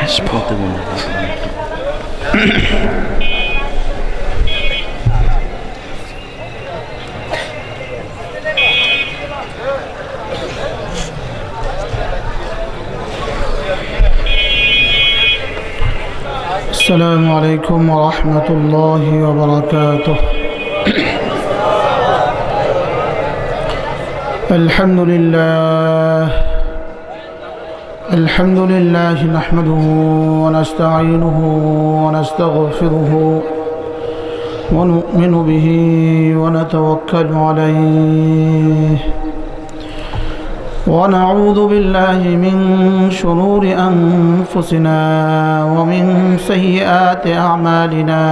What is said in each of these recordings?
السلام عليكم ورحمة الله وبركاته. الحمد لله نحمده ونستعينه ونستغفره ونؤمن به ونتوكل عليه ونعوذ بالله من شرور أنفسنا ومن سيئات أعمالنا.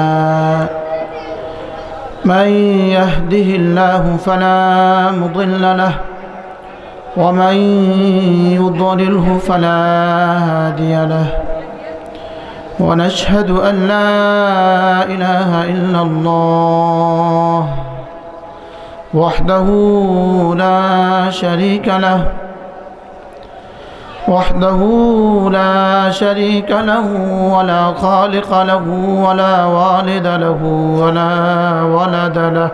من يهده الله فلا مضل له ومن يضلله فلا هادي له. ونشهد أن لا إله إلا الله وحده لا شريك له ولا خالق له ولا والد له ولا ولد له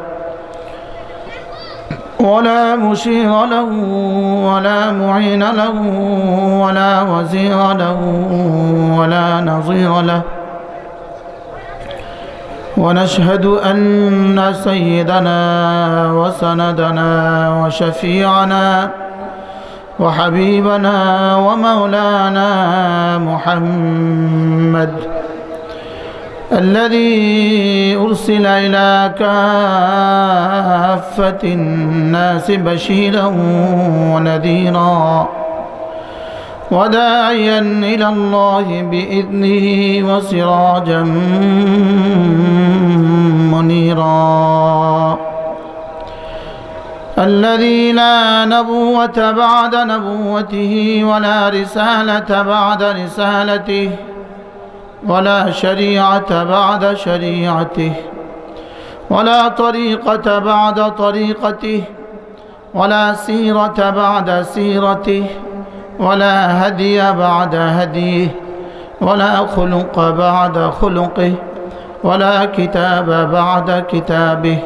ولا مشير له ولا معين له ولا وزير له ولا نظير له. ونشهد أن سيدنا وسندنا وشفيعنا وحبيبنا ومولانا محمد الذي أرسل إلى كافة الناس بشيرا ونذيرا وداعيا إلى الله بإذنه وسراجا منيرا. الذي لا نبوة بعد نبوته ولا رسالة بعد رسالته ولا شريعة بعد شريعته ولا طريقة بعد طريقته ولا سيرة بعد سيرته ولا هدي بعد هديه ولا خلق بعد خلقه ولا كتاب بعد كتابه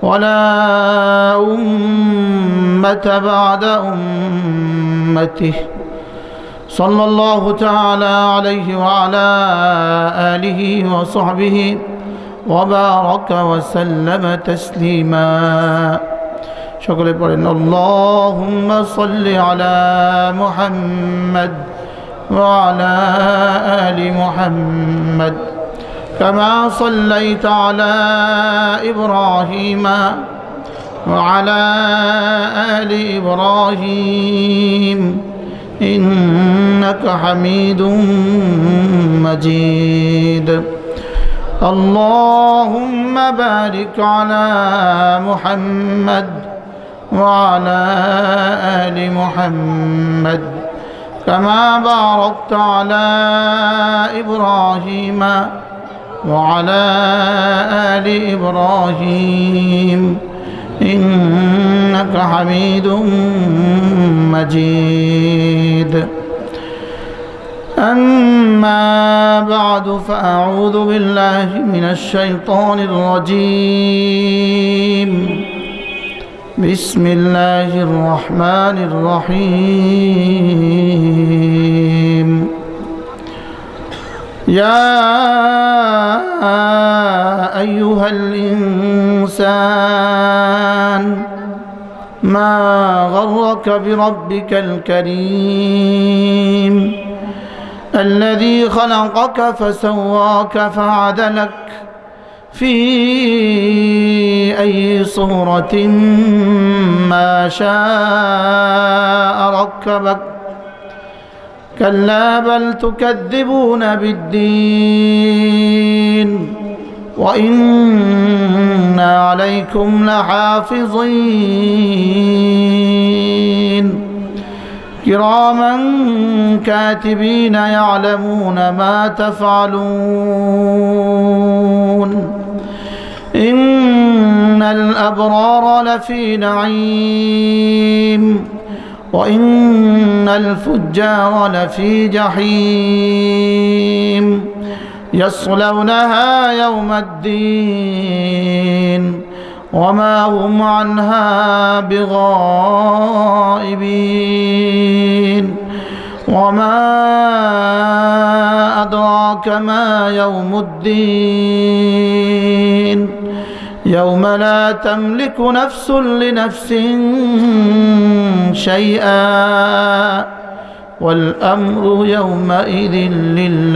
ولا أمة بعد أمته. صلى الله تعالى عليه وعلى آله وصحبه وبارك وسلم تسليما. شكرا لله. اللهم صل على محمد وعلى آل محمد كما صليت على إبراهيم وعلى آل إبراهيم إنك حميد مجيد. اللهم بارك على محمد وعلى آل محمد كما باركت على إبراهيم وعلى آل إبراهيم إنك حميد مجيد. أما بعد فأعوذ بالله من الشيطان الرجيم. بسم الله الرحمن الرحيم. يا أيها الإنسان ما غرك بربك الكريم الذي خلقك فسواك فعدلك في أي صورة ما شاء ركبك. كلا بل تكذبون بالدين وإن عليكم لحافظين كراما كاتبين يعلمون ما تفعلون. إن الأبرار لفي نعيم وإن الفجار لفي جحيم يصلونها يوم الدين وما هم عنها بغائبين وما أدراك ما يوم الدين يوم لا تملك نفس لنفس شيئا والأمر يومئذ لله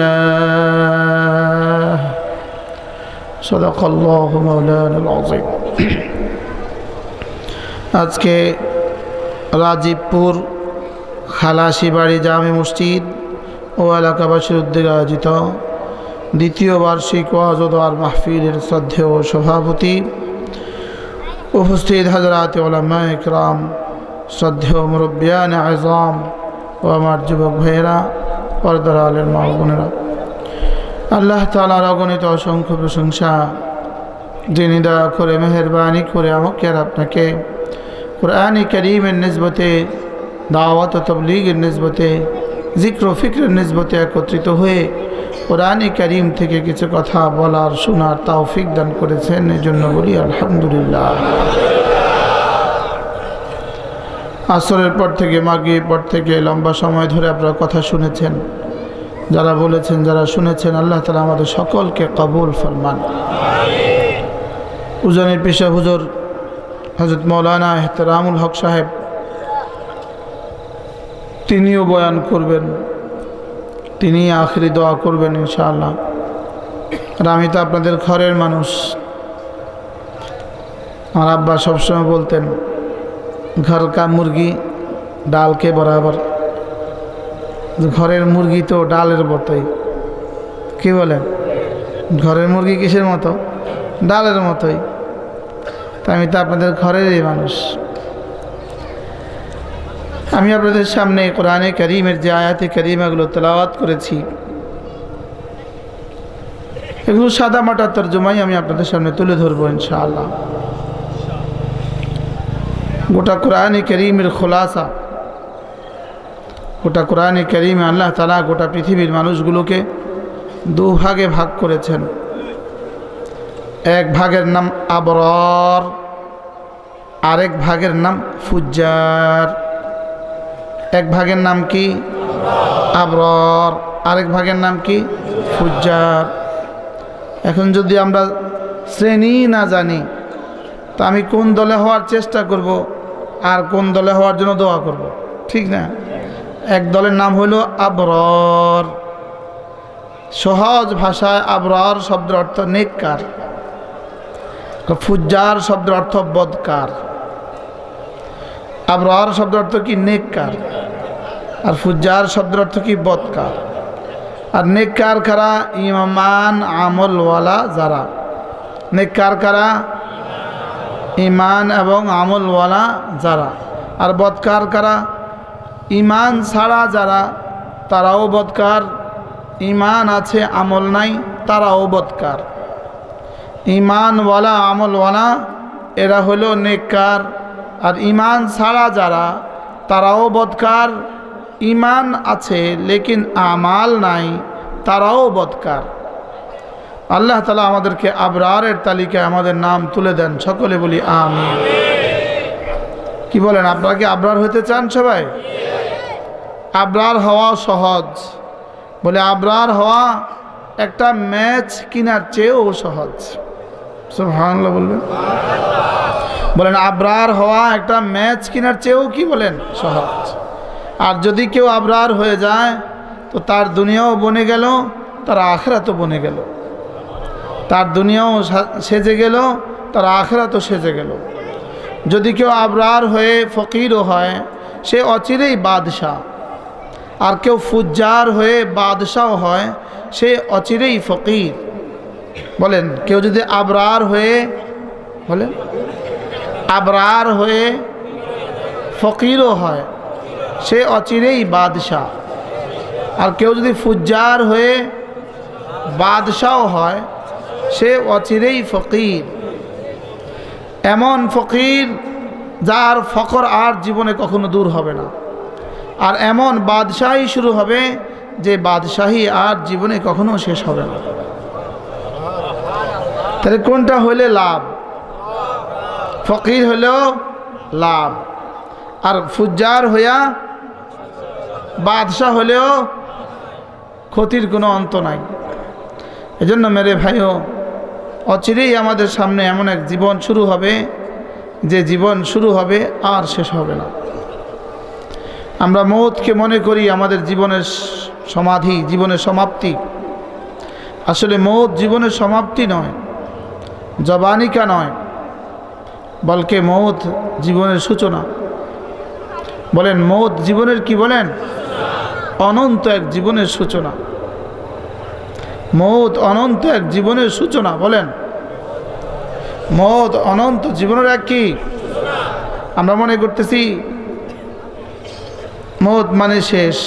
صدق الله مولانا العظيم আজকে রাজীবপুর খালাসিবাড়ি জামে মসজিদ ও এলাকাবাসীর উদ্যোগে আয়োজিত দ্বিতীয় বার্ষিক ওয়াজ ও দোয়ার মাহফিলের শ্রদ্ধেয় সভাপতি উপস্থিত হযরত উলামায়ে কিরাম, শ্রদ্ধেয় মুরব্বিয়ানে আযম ও আমার যুবক ভাইয়েরা, পর্দার আলের মা বোনেরা, আল্লাহ তাআলার অগণিত অসংখ্য প্রশংসা, যিনি দয়া করে মেহেরবানি করে আমাকে আর আপনাকে কুরআনে কারীমের নিসবতে, দাওয়াত ও তাবলীগের নিসবতে, জিক্র ও ফিক্রের নিসবতে একত্রিত হয়ে কুরআনে কারীম থেকে কিছু কথা বলার শোনার তৌফিক দান করেছেন। এজন্য বলি আলহামদুলিল্লাহ। আসরের পর থেকে মাগরিবের পর থেকে লম্বা সময় ধরে আপনারা কথা শুনেছেন, যারা বলেছেন, যারা শুনেছেন, আল্লাহ তাআলা আমাদের সকলকে কবুল ফরমান। উজানের পেশা হুজুর হযরত মাওলানা ইহতেরামুল হক সাহেব তিনিও বয়ান করবেন, তিনি আখিরি দোয়া করবেন ইনশাআল্লাহ। আর আমি তো আপনাদের ঘরের মানুষ। আমার আব্বা সবসময় বলতেন, ঘর কা মুরগি ডালকে বরাবর। ঘরের মুরগি তো ডালের মতোই। কি বলেন? ঘরের মুরগি কিসের মতো? ডালের মতোই। তা আমি তো আপনাদের ঘরেরই মানুষ। আমি আপনাদের সামনে কোরআনে কারীমের যে আয়াতে কারীমাগুলো তেলাওয়াত করেছি, এগুলো সাদামাটা তরজমাই আমি আপনাদের সামনে তুলে ধরবো ইনশাআল্লাহ। গোটা কোরআনে কারীমের খোলাসা, গোটা কোরআনে কারীমে আল্লাহ তাআলা গোটা পৃথিবীর মানুষগুলোকে দুভাগে ভাগ করেছেন। এক ভাগের নাম আবরার, আরেক ভাগের নাম ফুজ্জার। এক ভাগের নাম কি? আবরার। আরেক ভাগের নাম কি? ফুজ্জার। এখন যদি আমরা শ্রেণী না জানি, তো আমি কোন দলে হওয়ার চেষ্টা করব আর কোন দলে হওয়ার জন্য দোয়া করব? ঠিক না? এক দলের নাম হলো আবরার। সহজ ভাষায় আবরার শব্দের অর্থ নেককার, ফুজ্জার শব্দের অর্থ বদকার। আবরার শব্দের অর্থ কি? নেককার। আর ফুজ্জার শব্দের অর্থ কি? বদকার। আর নেককার কারা? ইমান আমলওয়ালা যারা। নেককার কারা? ইমান এবং আমলওয়ালা যারা। আর বদকার কারা? ইমান ছাড়া যারা, তারাও বদকার। ইমান আছে আমল নাই, তারাও বদকার। ইমানওয়ালা আমলওয়ালা এরা হলো নেককার। আর ইমান ছাড়া যারা, তারাও বদকার। ইমান আছে লেকিন আমাল নাই, তারাও বদকার। আল্লাহ তাআলা আমাদেরকে আবরারের তালিকায় আমাদের নাম তুলে দেন। সকলে বলি আমিন। কি বলেন? আপনারা কি আবরার হতে চান সবাই? আবরার হওয়া সহজ। বলে আবরার হওয়া একটা ম্যাচ কেনার চেয়েও সহজ। সুবহানাল্লাহ বলবেন। বলেন আবরার হওয়া একটা ম্যাচ কেনার চেয়েও কি বলেন? সহজ। আর যদি কেউ আবরার হয়ে যায়, তো তার দুনিয়াও বনে গেল, তার আখিরাতও বনে গেল। তার দুনিয়াও সেজে গেল, তার আখিরাতও সেজে গেল। যদি কেউ আবরার হয়ে ফকিরও হয়, সে অচিরেই বাদশাহ। আর কেউ ফুজ্জার হয়ে বাদশাহ হয়, সে অচিরেই ফকির। বলেন কেউ যদি আবরার হয়ে, বলেন আবরার হয়ে ফকিরও হয়, সে অচিরেই বাদশাহ। আর কেউ যদি ফুজ্জার হয়ে বাদশাহ হয়, সে অচিরেই ফকির। এমন ফকির যার ফকর আর জীবনে কখনো দূর হবে না। আর এমন বাদশাহী শুরু হবে যে বাদশাহী আর জীবনে কখনো শেষ হবে না। তাহলে কোনটা হইলে লাভ? ফকির হলেও লাভ, আর ফুজ্জার হইয়া বাদশাহ হলেও ক্ষতির কোনো অন্ত নাই। এজন্য মেরে ভাইও, অচিরেই আমাদের সামনে এমন এক জীবন শুরু হবে যে জীবন শুরু হবে আর শেষ হবে না। আমরা মৌতকে মনে করি আমাদের জীবনের সমাধি, জীবনের সমাপ্তি। আসলে মৌত জীবনের সমাপ্তি নয়, জবানিকা নয়, বলকে মৌত জীবনের সূচনা। বলেন মৌত জীবনের কি? বলেন অনন্ত এক জীবনের সূচনা। মৌত অনন্ত এক জীবনের সূচনা। বলেন মৌত অনন্ত জীবনের এক কি? আমরা মনে করতেছি মৌত মানে শেষ।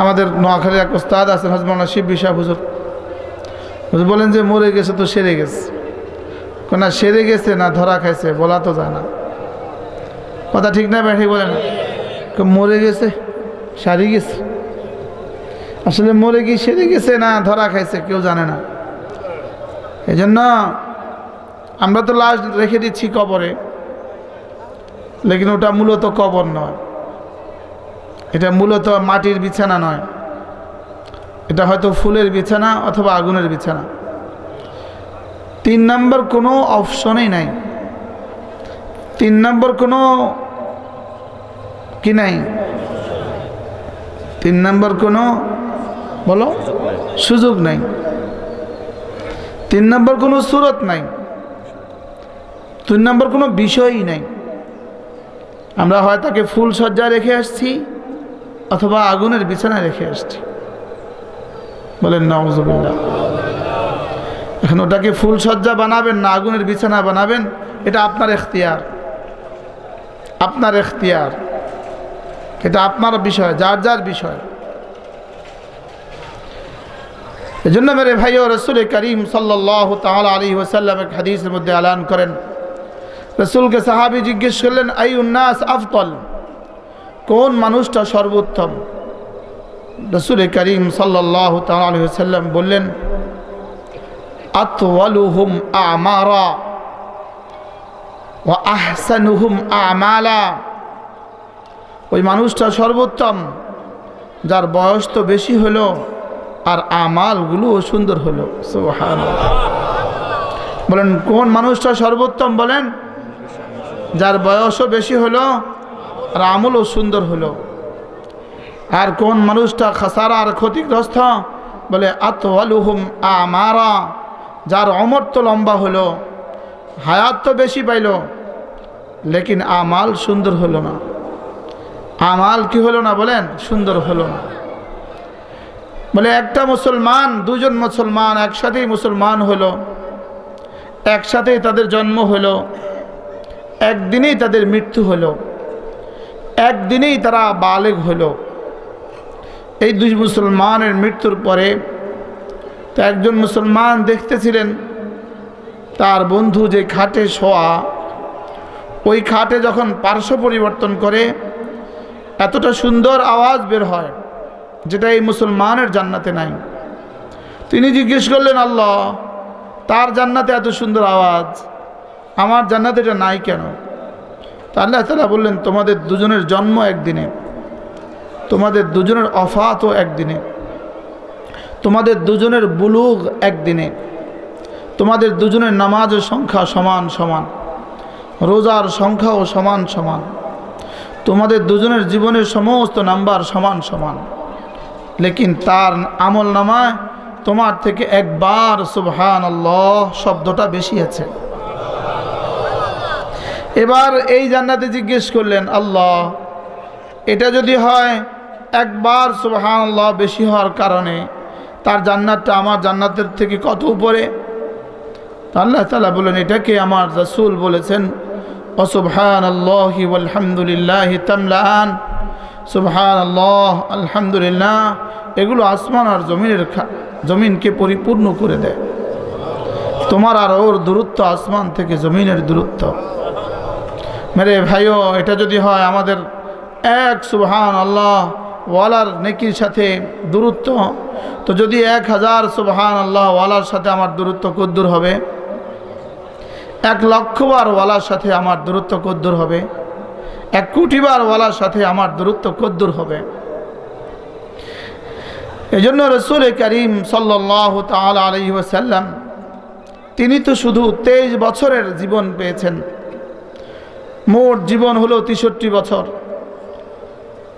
আমাদের নোয়াখালীর এক ওস্তাদ আছেন হযরত মাওলানা শিবলী সাহেব হুজুর, বলেন যে মরে গেছে তো সেরে গেছে। না সেরে গেছে না ধরা খাইছে বলা তো যায় না। কথা ঠিক না ঠিক বলে না? মরে গেছে সারি গেছে, আসলে মরে কি সেরে গেছে না ধরা খাইছে কেউ জানে না। এই জন্য আমরা তো লাশ রেখে দিচ্ছি কবরে, লেকিন ওটা মূলত কবর নয়, এটা মূলত মাটির বিছানা নয়, এটা হয়তো ফুলের বিছানা অথবা আগুনের বিছানা। 3 নম্বর কোনো অপশনই নাই, 3 নম্বর কোনো কি নাই, 3 নম্বর কোনো বলো সুযোগ নাই, 3 নম্বর কোনো সুরত নাই, 3 নম্বর কোনো বিষয়ই নাই। আমরা হয় তাকে ফুল সজ্জা রেখে আসছি অথবা আগুনের বিছানা রেখে আসছি। বলেন নাউজুবিল্লাহ। এখন ওটাকে ফুল সজ্জা বানাবেন না আগুনের বিছানা বানাবেন, এটা আপনার এখতিয়ার, আপনার এখতিয়ার, এটা আপনার বিষয়, যার যার বিষয়। এজন্য মেরে ভাইও, রাসূল করিম সাল্লাল্লাহু তাআলা আলাইহি ওয়াসাল্লাম এক হাদিসের মধ্যে এলান করেন, রাসূলকে সাহাবী জিজ্ঞেস করলেন আইয়ুন নাস আফদল, কোন মানুষটা সর্বোত্তম? রাসূল করিম সাল্লাল্লাহু তাআলা আলাইহি ওয়াসাল্লাম বললেন আতওয়ালুহুম আমারা ওয়া আহসানুহুম আমালা। ওই মানুষটা সর্বোত্তম যার বয়স তো বেশি হলো আর আমালগুলোও সুন্দর হলো। সুবহানাল্লাহ। বলেন কোন মানুষটা সর্বোত্তম? বলেন যার বয়সও বেশি হলো আর আমলও সুন্দর হলো। আর কোন মানুষটা খাসারা আর ক্ষতিগ্রস্ত? বলে আতওয়ালুহুম আমারা, যার অমর তো লম্বা হলো, হায়াত তো বেশি পাইল, লেকিন আমাল সুন্দর হলো না। আমাল কি হলো না? বলেন সুন্দর হলো না। বলে একটা মুসলমান, 2 জন মুসলমান একসাথেই মুসলমান হলো, একসাথেই তাদের জন্ম হলো, একদিনেই তাদের মৃত্যু হলো, একদিনেই তারা বালেগ হলো। এই 2 মুসলমানের মৃত্যুর পরে তো একজন মুসলমান দেখতেছিলেন তার বন্ধু যে খাটে শোয়া, ওই খাটে যখন পার্শ্ব পরিবর্তন করে এতটা সুন্দর আওয়াজ বের হয় যেটা এই মুসলমানের জান্নাতে নাই। তিনি জিজ্ঞেস করলেন আল্লাহ, তার জান্নাতে এত সুন্দর আওয়াজ, আমার জান্নাতে এটা নাই কেন? তা আল্লাহ তাআলা বললেন তোমাদের 2 জনের জন্ম একদিনে, তোমাদের 2 জনের ওফাতও একদিনে, তোমাদের 2 জনের বুলুগ একদিনে, তোমাদের 2 জনের নামাজের সংখ্যা সমান সমান, রোজার সংখ্যাও সমান সমান, তোমাদের 2 জনের জীবনের সমস্ত নাম্বার সমান সমান, লেকিন তার আমল নামায় তোমার থেকে একবার সুবহানাল্লাহ শব্দটা বেশি আছে। এবার এই জান্নাতে জিজ্ঞেস করলেন আল্লাহ, এটা যদি হয় একবার সুবহানাল্লাহ বেশি হওয়ার কারণে তার জান্নাতটা আমার জান্নাতের থেকে কত উপরে? আল্লাহ তাআলা বলেন এটাকে আমার রাসূল বলেছেন সুবহানাল্লাহি ওয়ালহামদুলিল্লাহি তামলান, সুবহানাল্লাহ আলহামদুলিল্লাহ, এগুলো আসমান আর জমিনকে পরিপূর্ণ করে দেয়। তোমার আর ওর দূরত্ব আসমান থেকে জমিনের দূরত্ব। মেরে ভাইও, এটা যদি হয় আমাদের এক সুবহানাল্লাহ ওয়ালার নেকির সাথে দূরত্ব, তো যদি 1000 সুবহানাল্লাহ ওয়ালার সাথে আমার দূরত্ব কদ্দুর হবে? 1,00,000 বার ওয়ালার সাথে আমার দূরত্ব কদ্দুর হবে? 1 কোটি বার ওয়ালার সাথে আমার দূরত্ব কদ্দুর হবে? এজন্য রাসূল করিম সাল্লাল্লাহু তাআলা আলাইহি ওয়াসাল্লাম তিনি তো শুধু 23 বছরের জীবন পেয়েছেন। মোট জীবন হলো 63 বছর।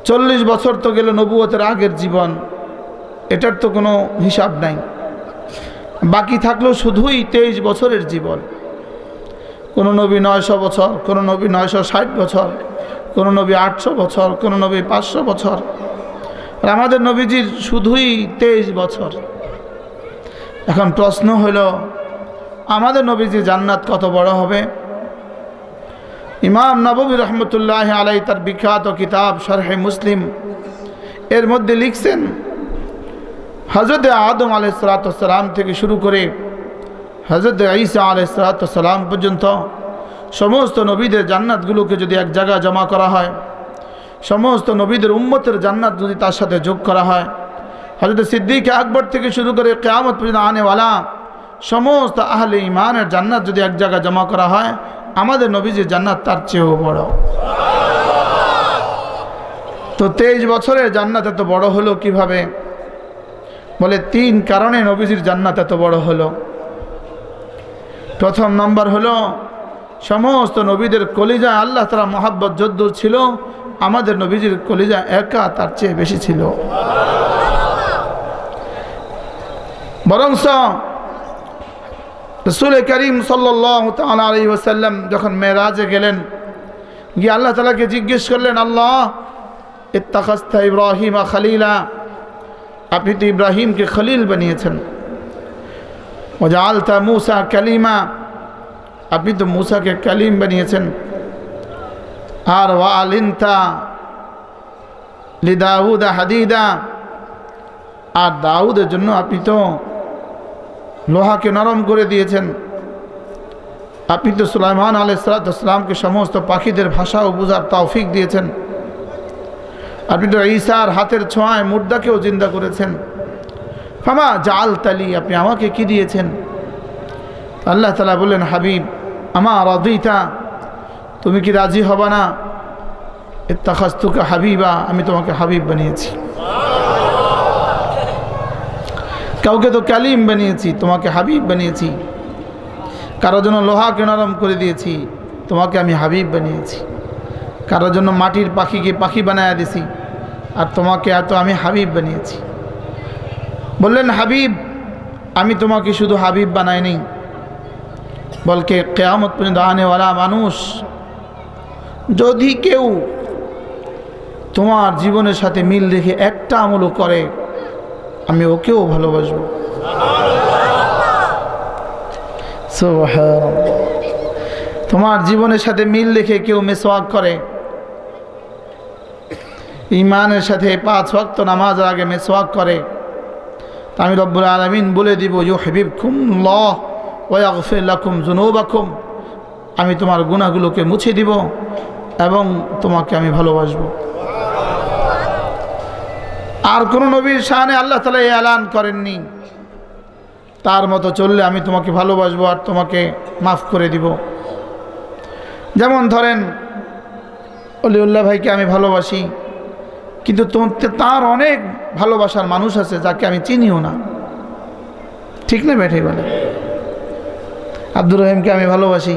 40 বছর তো গেল নবুয়তের আগের জীবন, এটার তো কোনো হিসাব নাই। বাকি থাকলো শুধুই 23 বছরের জীবন। কোনো নবী 900 বছর, কোনো নবী 960 বছর, কোনো নবী 800 বছর, কোনো নবী 500 বছর। আর আমাদের নবীজির শুধুই 23 বছর। এখন প্রশ্ন হলো, আমাদের নবীজির জান্নাত কত বড় হবে? ইমাম নববী রহমতুল্লাহ আলাইহি তার বিখ্যাত কিতাব শরহে মুসলিম এর মধ্যে লিখছেন, হযরত আদম আলাইহিস সালাম থেকে শুরু করে হযরত ঈসা আলাইহিস সালাম পর্যন্ত সমস্ত নবীদের জান্নাতগুলোকে যদি এক জায়গায় জমা করা হয়, সমস্ত নবীদের উম্মতের জান্নাত যদি তার সাথে যোগ করা হয়, হযরত সিদ্দিক আকবর থেকে শুরু করে কিয়ামত পর্যন্ত আনেওয়ালা সমস্ত আহলে ঈমানের জান্নাত যদি এক জায়গায় জমা করা হয়, আমাদের নবীজির জান্নাত তার চেয়েও বড়। তো 23 বছরের জান্নাত এত বড় হলো কিভাবে? বলে 3 কারণে নবীজির জান্নাত এত বড় হলো। প্রথম নম্বর হলো, সমস্ত নবীদের কলিজা আল্লাহ তাআলা মহব্বত যদ্দুর ছিল, আমাদের নবীজির কলিজা একা তার চেয়ে বেশি ছিল। বরংস রাসূল করিম সাল্লাল্লাহু তাআলা আলাইহি ওয়াসাল্লাম যখন মেরাজে গেলেন, গিয়ে আল্লাহ তাআলাকে জিজ্ঞেস করলেন, আল্লাহ ইত্তাখাযতা ইব্রাহিমা খলিলা, আপনি তো ইব্রাহিমকে খলিল বানিয়েছেন। ওয়াজআলতা মূসা কালিমা, আপনি তো মূসাকে কালিম বানিয়েছেন। আর ওয়ালিনতা লিদাউদ হাদিদা, আর দাউদের জন্য আপনি তো লোহাকে নরম করে দিয়েছেন। আপনি তো সুলাইমান আলাইহিস সালামকে সমস্ত পাখিদের ভাষা ও বোঝার তৌফিক দিয়েছেন। আপনি তো ঈসার হাতের ছোঁয়ায় মুর্দাকেও জিন্দা করেছেন। ফামা জাআলতালি, আপনি আমাকে কি দিয়েছেন? আল্লাহ তাআলা বললেন, হাবিব আমা রাদিতা, তুমি কি রাজি হবা না? ইত্তাখাযতুকা হাবিবা, আমি তোমাকে হাবিব বানিয়েছি। কাউকে তো কালিম বানিয়েছি, তোমাকে হাবিব বানিয়েছি। কারোর জন্য লোহাকে নরম করে দিয়েছি, তোমাকে আমি হাবিব বানিয়েছি। কারোর জন্য মাটির পাখিকে পাখি বানায়া দিয়েছি, আর তোমাকে এত আমি হাবিব বানিয়েছি। বললেন, হাবিব আমি তোমাকে শুধু হাবিব বানাইনি, বলকে কিয়ামত পর্যন্ত আনেওয়ালা মানুষ যদি কেউ তোমার জীবনের সাথে মিল রেখে একটা আমলও করে, আমি ওকেও ভালোবাসবো। সুবহানাল্লাহ। তোমার জীবনের সাথে মিল রেখে কেউ মিসওয়াক করে, ঈমানের সাথে 5 ওয়াক্ত নামাজের আগে মিসওয়াক করে, তা আমি রব্বুল আলামিন বলে দিব, ইউহিব্বুকুমুল্লাহ ওয়া ইয়াগফির লাকুম যুনুবাকুম, আমি তোমার গুনাহগুলোকে মুছে দিব এবং তোমাকে আমি ভালোবাসবো। আর কোন নবীর শানে আল্লাহ তাআলা এই এলান করেননি, তার মতো চললে আমি তোমাকে ভালোবাসবো আর তোমাকে মাফ করে দিব। যেমন ধরেন অলিউল্লাহ ভাইকে আমি ভালোবাসি, কিন্তু তার অনেক ভালোবাসার মানুষ আছে যাকে আমি চিনিও না, ঠিক না বেঠে বলে? আব্দুর রহিমকে আমি ভালোবাসি,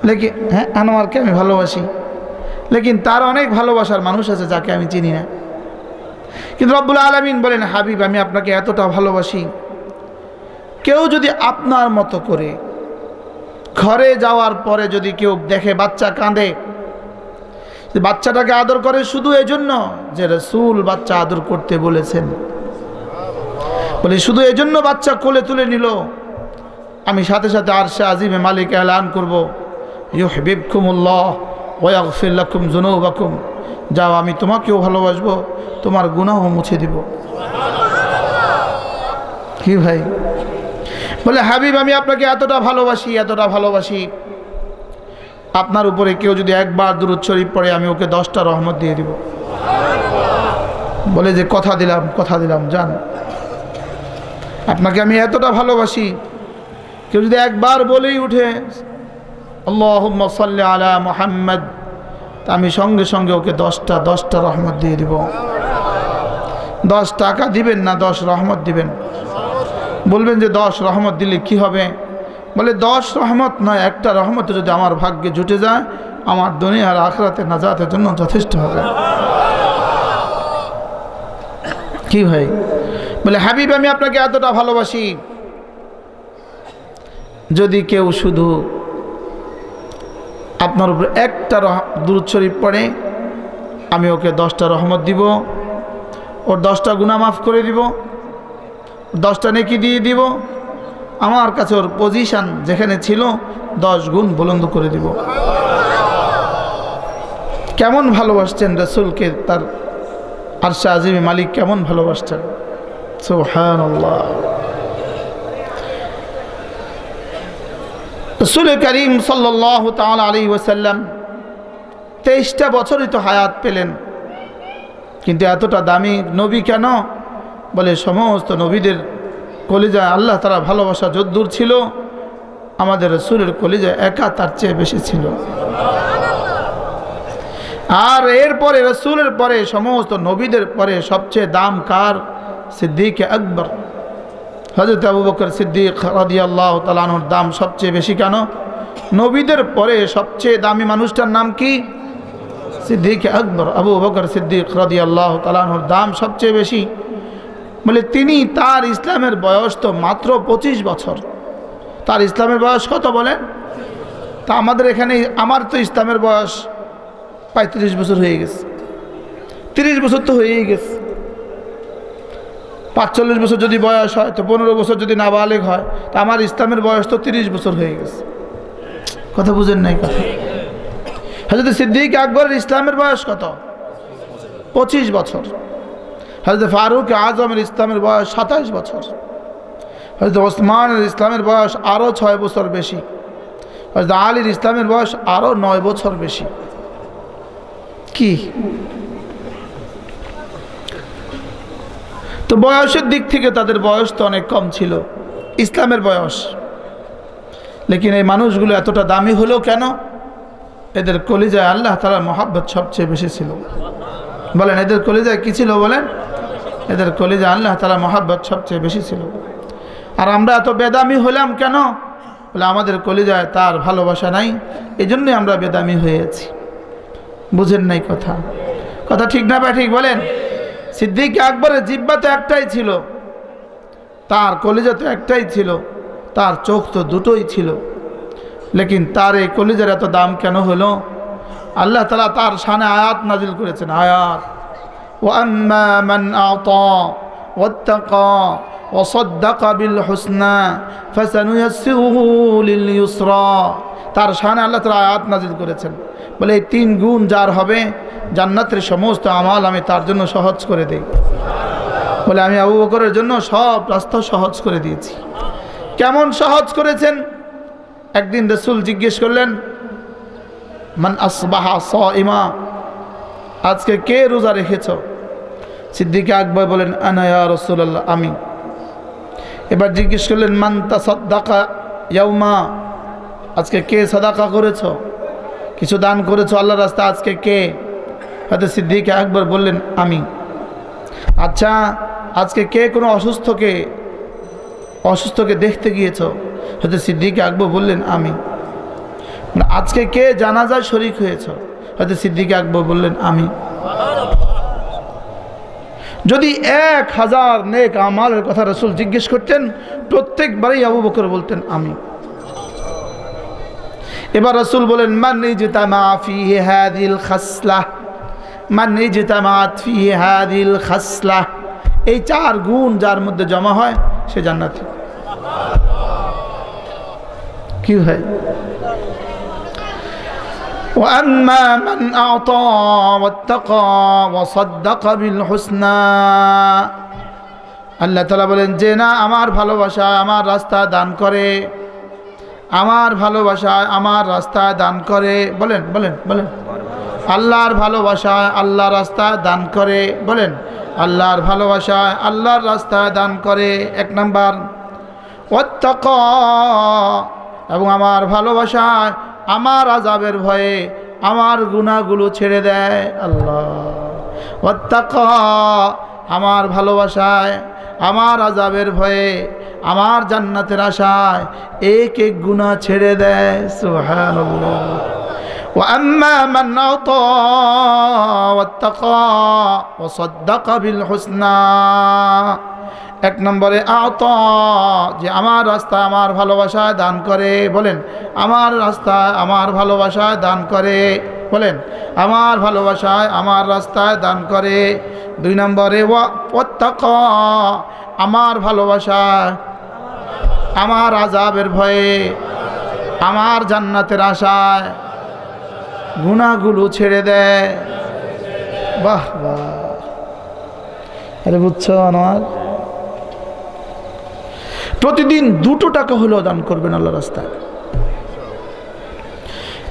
লেকিন হ্যাঁ আনোয়ারকে আমি ভালোবাসি, লেকিন তার অনেক ভালোবাসার মানুষ আছে যাকে আমি চিনি না। কিন্তু রব্বুল আলামিন বলেন, হাবিব আমি আপনাকে এতটা ভালোবাসি, কেউ যদি আপনার মতো করে ঘরে যাওয়ার পরে যদি কেউ দেখে বাচ্চা কাঁদে, বাচ্চাটাকে আদর করে শুধু এজন্য যে রাসূল বাচ্চা আদর করতে বলেছেন, বলে শুধু এজন্য বাচ্চা কোলে তুলে নিল, আমি সাথে সাথে আরশে আজিমে মালিক এলান করব, ইউহিব্বুকুমুল্লাহ ওয়া ইয়াগফির লাকুম যুনুবাকুম, যাও আমি তোমাকেও ভালোবাসবো, তোমার গুনাহও মুছে দিব। কি ভাই বলে, হাবিব আমি আপনাকে এতটা ভালোবাসি, এতটা ভালোবাসি, আপনার উপরে কেউ যদি একবার দুরূদ শরীফ পড়ে আমি ওকে 10টা রহমত দিয়ে দিব। বলে যে কথা দিলাম যান, আপনাকে আমি এতটা ভালোবাসি, কেউ যদি একবার বলেই উঠে আল্লাহুম্মা সাল্লি আলা মুহাম্মদ, তা আমি সঙ্গে সঙ্গে ওকে 10টা রহমত দিয়ে দিব। 10 টাকা দিবেন না 10 রহমত দিবেন? বলবেন যে 10 রহমত দিলে কি হবে? বলে 10 রহমত নয়, একটা রহমত যদি আমার ভাগ্যে জুটে যায় আমার দুনিয়ার আখিরাতে নাজাতের জন্য যথেষ্ট হবে। কি ভাই? বলে হাবিব আমি আপনাকে এতটা ভালোবাসি, যদি কেউ শুধু আপনার উপর একটা দুরূদ শরীফ পড়ে আমি ওকে 10টা রহমত দিব, ওর 10টা গুনাহ মাফ করে দিব, 10টা নেকি দিয়ে দিব, আমার কাছে ওর পজিশন যেখানে ছিল 10 গুণ বুলন্দ করে দিব। কেমন ভালোবাসছেন রাসূলকে, তার আরশে আজিমে মালিক কেমন ভালোবাসছেন, সুবহানাল্লাহ। রাসূল করিম সাল্লাল্লাহু তাআলা আলাইহি ওয়াসাল্লাম 23টা বছরই তো হায়াত পেলেন, কিন্তু এতটা দামি নবী কেন? বলে সমস্ত নবীদের কলিজায় আল্লাহ তাআলা ভালোবাসা যদ্দূর ছিল, আমাদের রাসূলের কলিজায় একা তার চেয়ে বেশি ছিল। আর এরপরে রাসূলের পরে সমস্ত নবীদের পরে সবচেয়ে দাম কার? সিদ্দিক আকবর হযরত আবু বকর সিদ্দিক রাদিয়াল্লাহু তাআলা আনহুর দাম সবচেয়ে বেশি কেন? নবীদের পরে সবচেয়ে দামি মানুষটার নাম কি? সিদ্দিক আকবর। আবু বকর সিদ্দিক রাদিয়াল্লাহু তাআলা আনহুর দাম সবচেয়ে বেশি। বলে তিনি, তার ইসলামের বয়স তো মাত্র 25 বছর। তার ইসলামের বয়স কত বলেন? তা আমাদের এখানে আমার তো ইসলামের বয়স 35 বছর হয়ে গেছে, 30 বছর তো হয়েই গেছে। 45 বছর যদি বয়স হয় তো 15 বছর যদি নাবালেগ হয়, তা আমার ইসলামের বয়স তো 30 বছর হয়ে গেছে। কথা বুঝেন নাই কথা? হযরত সিদ্দিক আকবরের ইসলামের বয়স কত? 25 বছর। হযরত ফারুক আজমের ইসলামের বয়স 27 বছর। হযরত ওসমানের ইসলামের বয়স আরও 6 বছর বেশি। হযরত আলীর ইসলামের বয়স আরও 9 বছর বেশি। কি তো বয়সের দিক থেকে তাদের বয়স তো অনেক কম ছিল, ইসলামের বয়স। লেকিন এই মানুষগুলো এতটা দামি হলো কেন? এদের কলিজায় আল্লাহ তাআলার মহব্বত সবচেয়ে বেশি ছিল। বলেন এদের কলিজায় কি ছিল? বলেন এদের কলিজায় আল্লাহ তাআলার মহব্বত সবচেয়ে বেশি ছিল। আর আমরা এত বেদামি হলাম কেন? বলে আমাদের কলিজায় তার ভালোবাসা নাই, এই জন্যই আমরা বেদামি হয়েছি। বুঝেন নাই কথা? কথা ঠিক না বা ঠিক বলেন? সিদ্দিক আকবরের জিহ্বা তো একটাই ছিল, তার কলিজা তো একটাই ছিল, তার চোখ তো দুটোই ছিল, লেকিন তার এই কলিজার এত দাম কেন হলো? আল্লাহ তাআলা তার শানে আয়াত নাজিল করেছেন। আয়াত, ওয়াম্মা মান আতা ওয়াত্তাকা ওয়াসাদ্দাকা বিল হুসনা ফাসানুয়াসসিরুহু লিল ইউসরা। তার শানে আল্লাহ তাআলা আয়াত নাজিল করেছেন। বলে এই 3 গুণ যার হবে, জান্নাতের সমস্ত আমাল আমি তার জন্য সহজ করে দেই। বলে আমি আবু বকরের জন্য সব রাস্তা সহজ করে দিয়েছি। কেমন সহজ করেছেন? একদিন রাসূল জিজ্ঞেস করলেন, মান আসবাহা সাইমা, আজকে কে রোজা রেখেছ? সিদ্দিক আকবর বলেন, আনা ইয়া রাসূলুল্লাহ, আমি। এবার জিজ্ঞেস করলেন, মান তাসাদ্দাকা ইয়াউমা, আজকে কে সাদাকা করেছ, কিছু দান করেছো আল্লাহর রাস্তায়, আজকে কে? হয়তো সিদ্দিক আকবর বললেন, আমি। আচ্ছা, আজকে কে কোনো অসুস্থকে দেখতে গিয়েছ? হয়তো সিদ্দিক আকবর বললেন, আমি। আজকে কে জানাজায় শরীক হয়েছ? হয়তো সিদ্দিক আকবর বললেন, আমি। যদি 1000 নেক আমালের কথা রাসূল জিজ্ঞেস করতেন, প্রত্যেকবারই আবু বকর বলতেন, আমি। এবার রাসূল বলেন, মান ইজতামা ফিহি হাযিল খাসলাহ, মান ইজতামাত ফিহি হাযিল খাসলাহ, এই 4 গুণ যার মধ্যে জমা হয় সে জান্নাতি। কি হয়? وأما من أعطى واتقى وصدق بالحسنى, আল্লাহ তাআলা বলেন যে না আমার ভালোবাসা আমার রাস্তা দান করে, আমার ভালোবাসায় আমার রাস্তায় দান করে। বলেন বলেন বলেন। আল্লাহর ভালোবাসায় আল্লাহর রাস্তায় দান করে। বলেন আল্লাহর ভালোবাসায় আল্লাহর রাস্তায় দান করে। এক নাম্বার ওয়াত্তাকা, এবং আমার ভালোবাসায় আমার আযাবের ভয়ে আমার গুনাহগুলো ছেড়ে দেয়। আল্লাহ ওয়াত্তাকা, আমার ভালোবাসায় আমার আযাবের ভয়ে আমার জান্নাতের আশায় এক এক গুনাহ ছেড়ে দেয়। সুবহানাল্লাহ। ওয়া আম্মা মান আতা ওয়াত্তাকা ওয়া সাদ্দাকা বিল হুসনা, এক নম্বরে আতা, যে আমার রাস্তায় আমার ভালোবাসায় দান করে। বলেন আমার রাস্তায় আমার ভালোবাসায় দান করে। বলেন আমার ভালোবাসায় আমার রাস্তায় দান করে। দুই নম্বরে ওয়াত্তাকা, আমার ভালোবাসায় আমার আযাবের ভয়ে আমার জান্নাতের আশায় গুনাহগুলো ছেড়ে দেয়। বাহ বাহ, আরে বুঝছো আমার, প্রতিদিন 2 টাকা হলেও দান করবেন আল্লাহর রাস্তায়।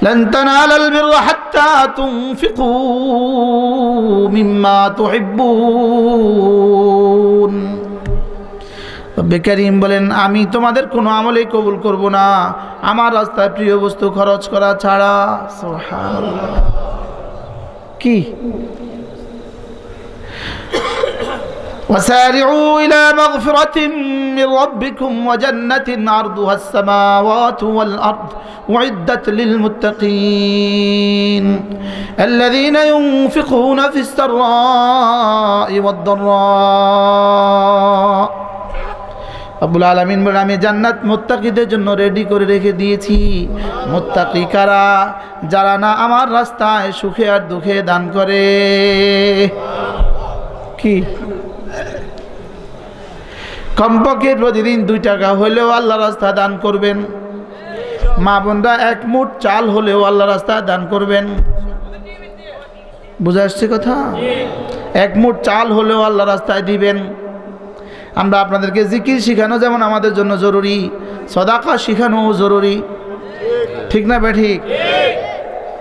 لن تنالوا البر حتى تنفقوا مما تحبون। রব্বে কারীম বলেন আমি তোমাদের কোনো আমলই কবুল করব না আমার রাস্তায় প্রিয় বস্তু খরচ করা ছাড়া। সুবহানাল্লাহ। কি وسارعوا إلى مغفرة من ربكم وجنة عرضها السماوات والأرض أعدت للمتقين الذين ينفقون في السراء والضراء। রব্বুল আলামিন বলেন আমি জান্নাত মুত্তাকিদের জন্য রেডি করে রেখে দিয়েছি। মুত্তাকি কারা? যারা না আমার রাস্তায় সুখে আর দুঃখে দান করে। কি কমপক্ষে প্রতিদিন 2 টাকা হলেও আল্লাহর রাস্তায় দান করবেন। মা বোনরা 1 মুঠ চাল হলেও আল্লাহর রাস্তায় দান করবেন। বুঝা আসছে কথা? 1 মুঠ চাল হলেও আল্লাহর রাস্তায় দিবেন। আমরা আপনাদেরকে জিকির শিখানো যেমন আমাদের জন্য জরুরি, সাদাকা শিখানো জরুরি। ঠিক না বে ঠিক?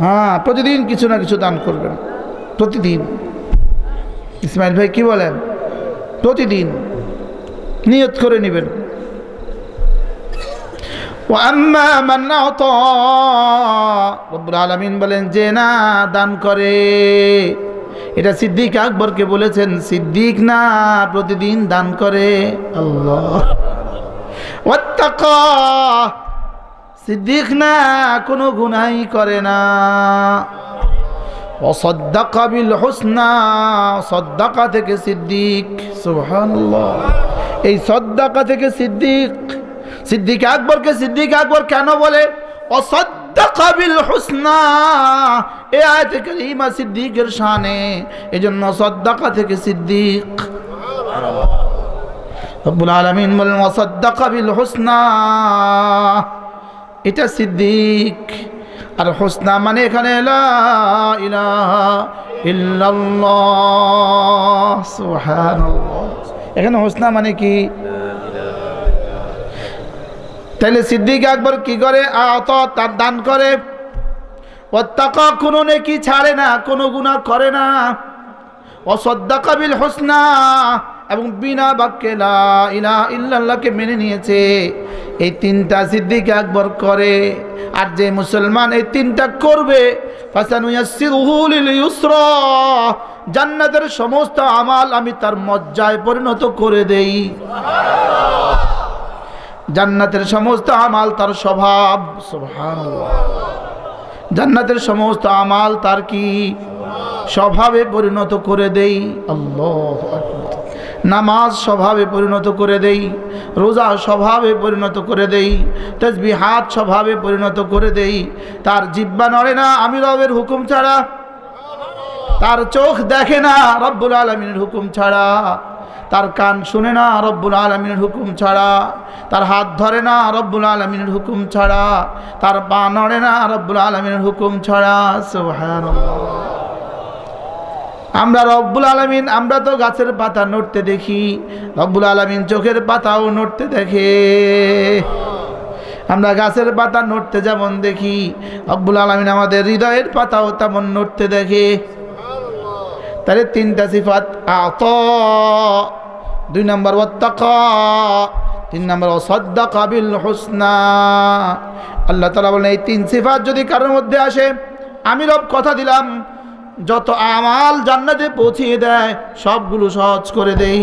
হ্যাঁ, প্রতিদিন কিছু না কিছু দান করবেন। প্রতিদিন। ইসমাইল ভাই কি বলেন? প্রতিদিন নিয়ত করে নেবেন। ওয়াম্মা মান আতা, রব্বুল আলামিন বলেন যে না দান করে, এটা সিদ্দিক আকবরকে বলেছেন, সিদ্দিক না প্রতিদিন দান করে। আল্লাহ। ওয়াত্তাকা, সিদ্দিক না কোনো গুনাহ করে না। ওয়াসাদ্দাকা বিল হুসনা, সাদ্দাকা থেকে সিদ্দিক। সুবহানাল্লাহ। এই সাদ্দাকা থেকে সিদ্দিক, সিদ্দিক আকবরকে সিদ্দিক আকবর কেন বলে? ওয়াসাদ্দাকা বিল হুসনা, এই আয়াতে কারিমা সিদ্দিকের শানে, এজন্য সাদ্দাকা থেকে সিদ্দিক। রব্বুল আলামিন বলেন ওয়াসাদ্দাকা বিল হুসনা, এটা সিদ্দিক। আর হুসনা মানে এখানে লা ইলাহা ইল্লাল্লাহ। সুবহানাল্লাহ। এখানে হুসনা মানে কি? তাহলে সিদ্দিক আকবর কি করে? আতা, তার দান করে। ওয়াত্তাকা, কোনো নেকি ছাড়ে না, কোনো গুনাহ করে না। ওয়াসাদ্দাকা বিল হুসনা, এবং বিনা বাক্যে লা ইলাহা ইল্লাল্লাহকে মেনে নিয়েছে। এই 3টা সিদ্দিক আকবর করে। আর যে মুসলমান এই 3টা করবে, ফাসানুয়াসসিরুহু লিল ইউসরা, জান্নাতের সমস্ত আমাল আমি তার মজ্জায় পরিণত করে দেই। জান্নাতের সমস্ত আমাল তার স্বভাব। সুবহানাল্লাহ। জান্নাতের সমস্ত আমাল তার কি? স্বভাবে পরিণত করে দেই। আল্লাহু আকবার। নামাজ স্বভাবে পরিণত করে দেই, রোজা স্বভাবে পরিণত করে দেই, তাসবিহাত স্বভাবে পরিণত করে দেই। তার জিহ্বা নড়ে না আমি রবের হুকুম ছাড়া, তার চোখ দেখে না রব্বুল আলামিনের হুকুম ছাড়া, তার কান শুনে না রব্বুল আলামিনের হুকুম ছাড়া, তার হাত ধরে না রব্বুল আলামিনের হুকুম ছাড়া, তার পা নড়ে না রব্বুল আলামিনের হুকুম ছাড়া। সুবহানাল্লাহ। আমরা রব্বুল আলামিন, আমরা তো গাছের পাতা নড়তে দেখি, রব্বুল আলামিন চোখের পাতাও নড়তে দেখে। আমরা গাছের পাতা নড়তে যেমন দেখি, রব্বুল আলামিন আমাদের হৃদয়ের পাতাও তেমন নড়তে দেখে। তাহলে তিনটা সিফাত, আতা, 2 নম্বর ওয়াত্তাকা, 3 নম্বর ওয়াসাদ্দাকা বিল হুসনা। আল্লাহ তাআলা বলেন এই 3 সিফাত যদি কারোর মধ্যে আসে, আমি রব কথা দিলাম যত আমাল জান্নাতে পৌঁছিয়ে দেয় সবগুলো সহজ করে দেই।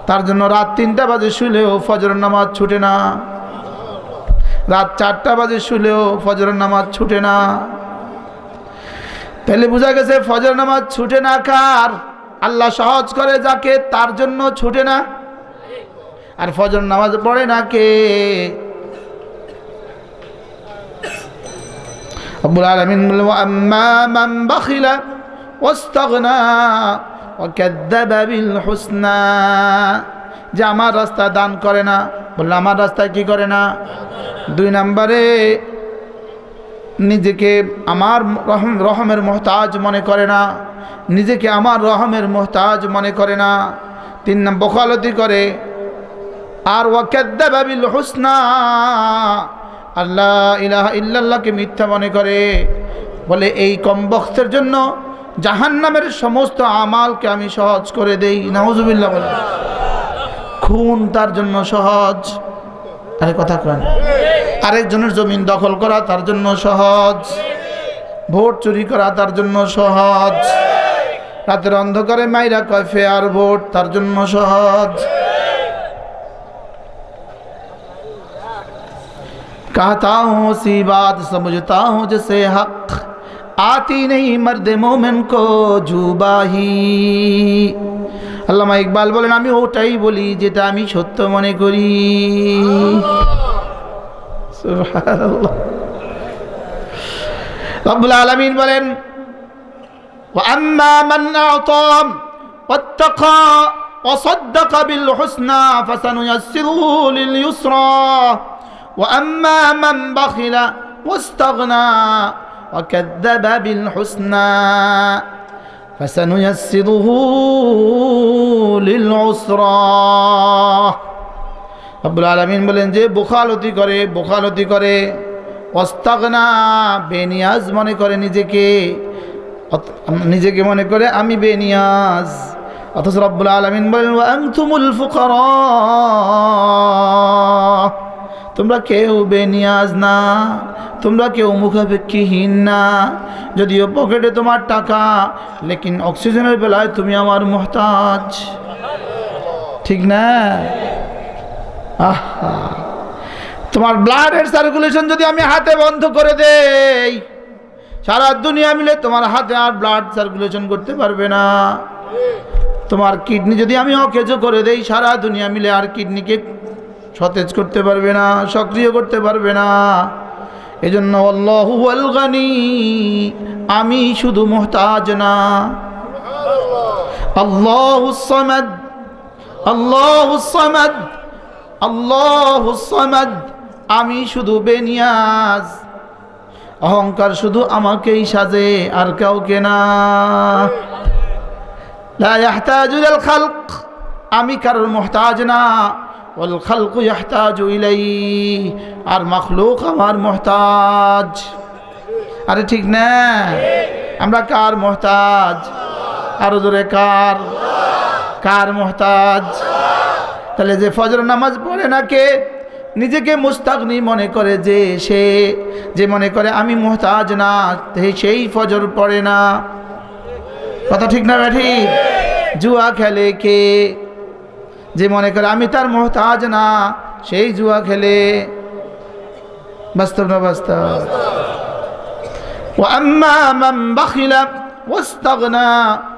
তার জন্য রাত 3টা বাজে শুলেও ফজরের নামাজ ছুটে না, রাত 4টা বাজে শুলেও ফজরের নামাজ ছুটে না। তাহলে বোঝা গেছে ফজর নামাজ ছুটে না কার? আল্লাহ সহজ করে যাকে, তার জন্য ছুটে না। আর ফজর নামাজ পড়ে না কে? রব্বুল আলামিন বলেন আম্মা মান বাখিলা ওয়াস্তাগনা ওয়া কাযাবা বিল হুসনা, যে আমার রাস্তা দান করে না। বলল আমার রাস্তায় কি করে না? 2 নম্বরে নিজেকে আমার রহমের মুহতাজ মনে করে না, নিজেকে আমার রহমের মুহতাজ মনে করে না। 3 নম্বর বখালতি করে। আর ওয়া কাযাবা বিল হুসনা, আল্লাহ ইলাহা ইল্লাল্লাহকে মিথ্যা মনে করে। বলে এই কম বখতের জন্য জাহান্নামের সমস্ত আমালকে আমি সহজ করে দেই। নাউজুবিল্লাহ। বলে খুন তার জন্য সহজ। আরে কথা কয় না। আরেকজনের জমিন দখল করা তার জন্য সহজ, ভোট চুরি করা তার জন্য সহজ, রাতের অন্ধকারে মাইরা কয় ফেয়ার ভোট তার জন্য সহজ। कहता हूँ सी बात समझता हूँ जैसे हक, आती नहीं मर्द मोमिन को जुबाही। আল্লামা ইকবাল বলেন আমি ওটাই বলি যেটা আমি সত্য মনে করি। সুবহানাল্লাহ। রব্বুল আলামিন বলেন ওয়া আম্মা মান আ'তা ওয়াত্তাকা ওয়া সাদ্দাকা বিল হুসনা ফাসানুয়াসসিরুহু লিল ইউসরা ওয়া আম্মা মান বাখিলা ওয়াস্তাগনা ওয়া কাযাবা বিল হুসনা ফাসানুয়াসসিরুহু লিল উসরা। রব্বুল আলামিন বলেন যে বখালতি করে ওয়াস্তাগনা, বেনিয়াজ মনে করে নিজেকে মনে করে আমি বেনিয়াজ। অথচ রব্বুল আলামিন বলেন ওয়া আনতুমুল ফুকারা, তোমরা কেউ বেনিয়াজ না, তোমরা কেউ মুখাপেক্ষীহীন না। যদিও পকেটে তোমার টাকা, লেকিন অক্সিজেনের বেলায় তুমি আমার মুহতাজ। ঠিক না? আহা, তোমার ব্লাডের সার্কুলেশন যদি আমি হাতে বন্ধ করে দেই, সারা দুনিয়া মিলে তোমার হাতে আর ব্লাড সার্কুলেশন করতে পারবে না। তোমার কিডনি যদি আমি অকেজ করে দেই, সারা দুনিয়া মিলে আর কিডনিকে সতেজ করতে পারবে না, সক্রিয় করতে পারবে না। এজন্য আল্লাহু ওয়াল গানি, আমি শুধু মুহতাজ না। আল্লাহুস সামাদ, আল্লাহুস সামাদ, আল্লাহুস সামাদ, আমি শুধু বেনিয়াজ। অহংকার শুধু আমাকেই সাজে, আর কাউকে না। লা ইয়াহতাজু ইলাল খালক, আমি কারোর মুহতাজ না। ওয়াল খালকু ইয়াহতাজু ইলাইহি, আর মাখলুক আমার মুহতাজ। আরে ঠিক না? আমরা কার মুহতাজ? আরো জোরে কার? কার মুহতাজ? তাহলে যে ফজর নামাজ পড়ে না কে? নিজেকে মুস্তাগনি মনে করে, যে মনে করে আমি মুহতাজ না, সেই ফজর পড়ে না। কথা ঠিক না ব্যাঠি? জুয়া খেলে কে? যে মনে করে আমি তার মুহতাজ না, সেই জুয়া খেলে। বাস্তব না বাস্তব? ওয়া আম্মা মান বাখিলা ওয়াস্তাগনা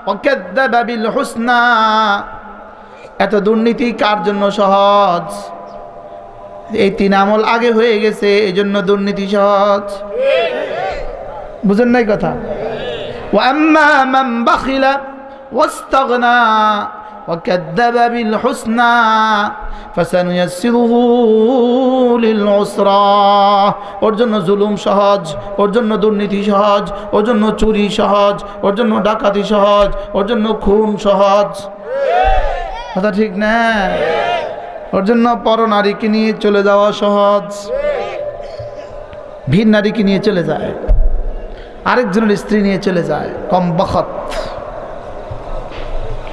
ওয়া কাযাবা বিল হুসনা, এত দুর্নীতি কার জন্য সহজ? এই 3 আমল আগে হয়ে গেছে, এই জন্য দুর্নীতি সহজ। বুঝেন নাই কথা? ওয়া আম্মা মান বাখিলা ওয়াস্তাগনা ওয়া কাযাবা বিল হুসনা ফাসানুয়াসসিরুহু লিল উসরা, ওর জন্য জুলুম সহজ, ওর জন্য দুর্নীতি সহজ, ওর জন্য চুরি সহজ, ওর জন্য ডাকাতি সহজ, ওর জন্য খুন সহজ। কথা ঠিক না? ওর জন্য পর নারীকে নিয়ে চলে যাওয়া সহজ, ভিন নারীকে নিয়ে চলে যায়, আরেকজনের স্ত্রী নিয়ে চলে যায়, কম বখত,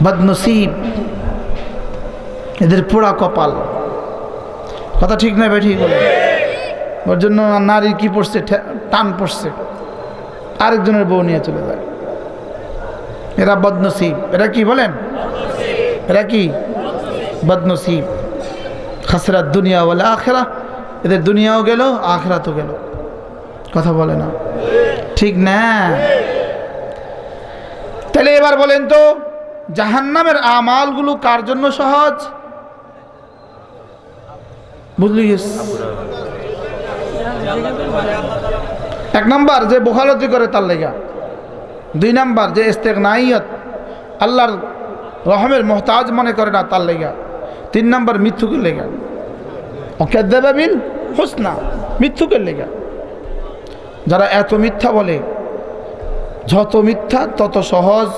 বদনসিব, এদের পোড়া কপাল। কথা ঠিক না ভাই? ঠিক বলে। ওর জন্য নারীর কি পড়ছে, টান পড়ছে, আরেকজনের বউ নিয়ে চলে যায়। এরা বদনসিব। এরা কি বলেন? এরা কি বদনসিব। খাসরাত দুনিয়া ওয়াল আখিরা, এদের দুনিয়াও গেল, আখিরাতও গেল। কথা বলে না? ঠিক না? তাহলে এবার বলেন তো, জাহান্নামের আমালগুলো কার জন্য সহজ? বুঝলি? এক নাম্বার যে বখালতি করে তার লেগা, দুই নাম্বার যে ইস্তেগনাইয়ত, আল্লাহর রহমের মোহতাজ মনে করে না তার লেগা, তিন নাম্বার মিথ্যুকের লেগা, ওয়াকাযযাবা বিল হুসনা, মিথ্যুকের লেগা। যারা এত মিথ্যা বলে, যত মিথ্যা তত সহজ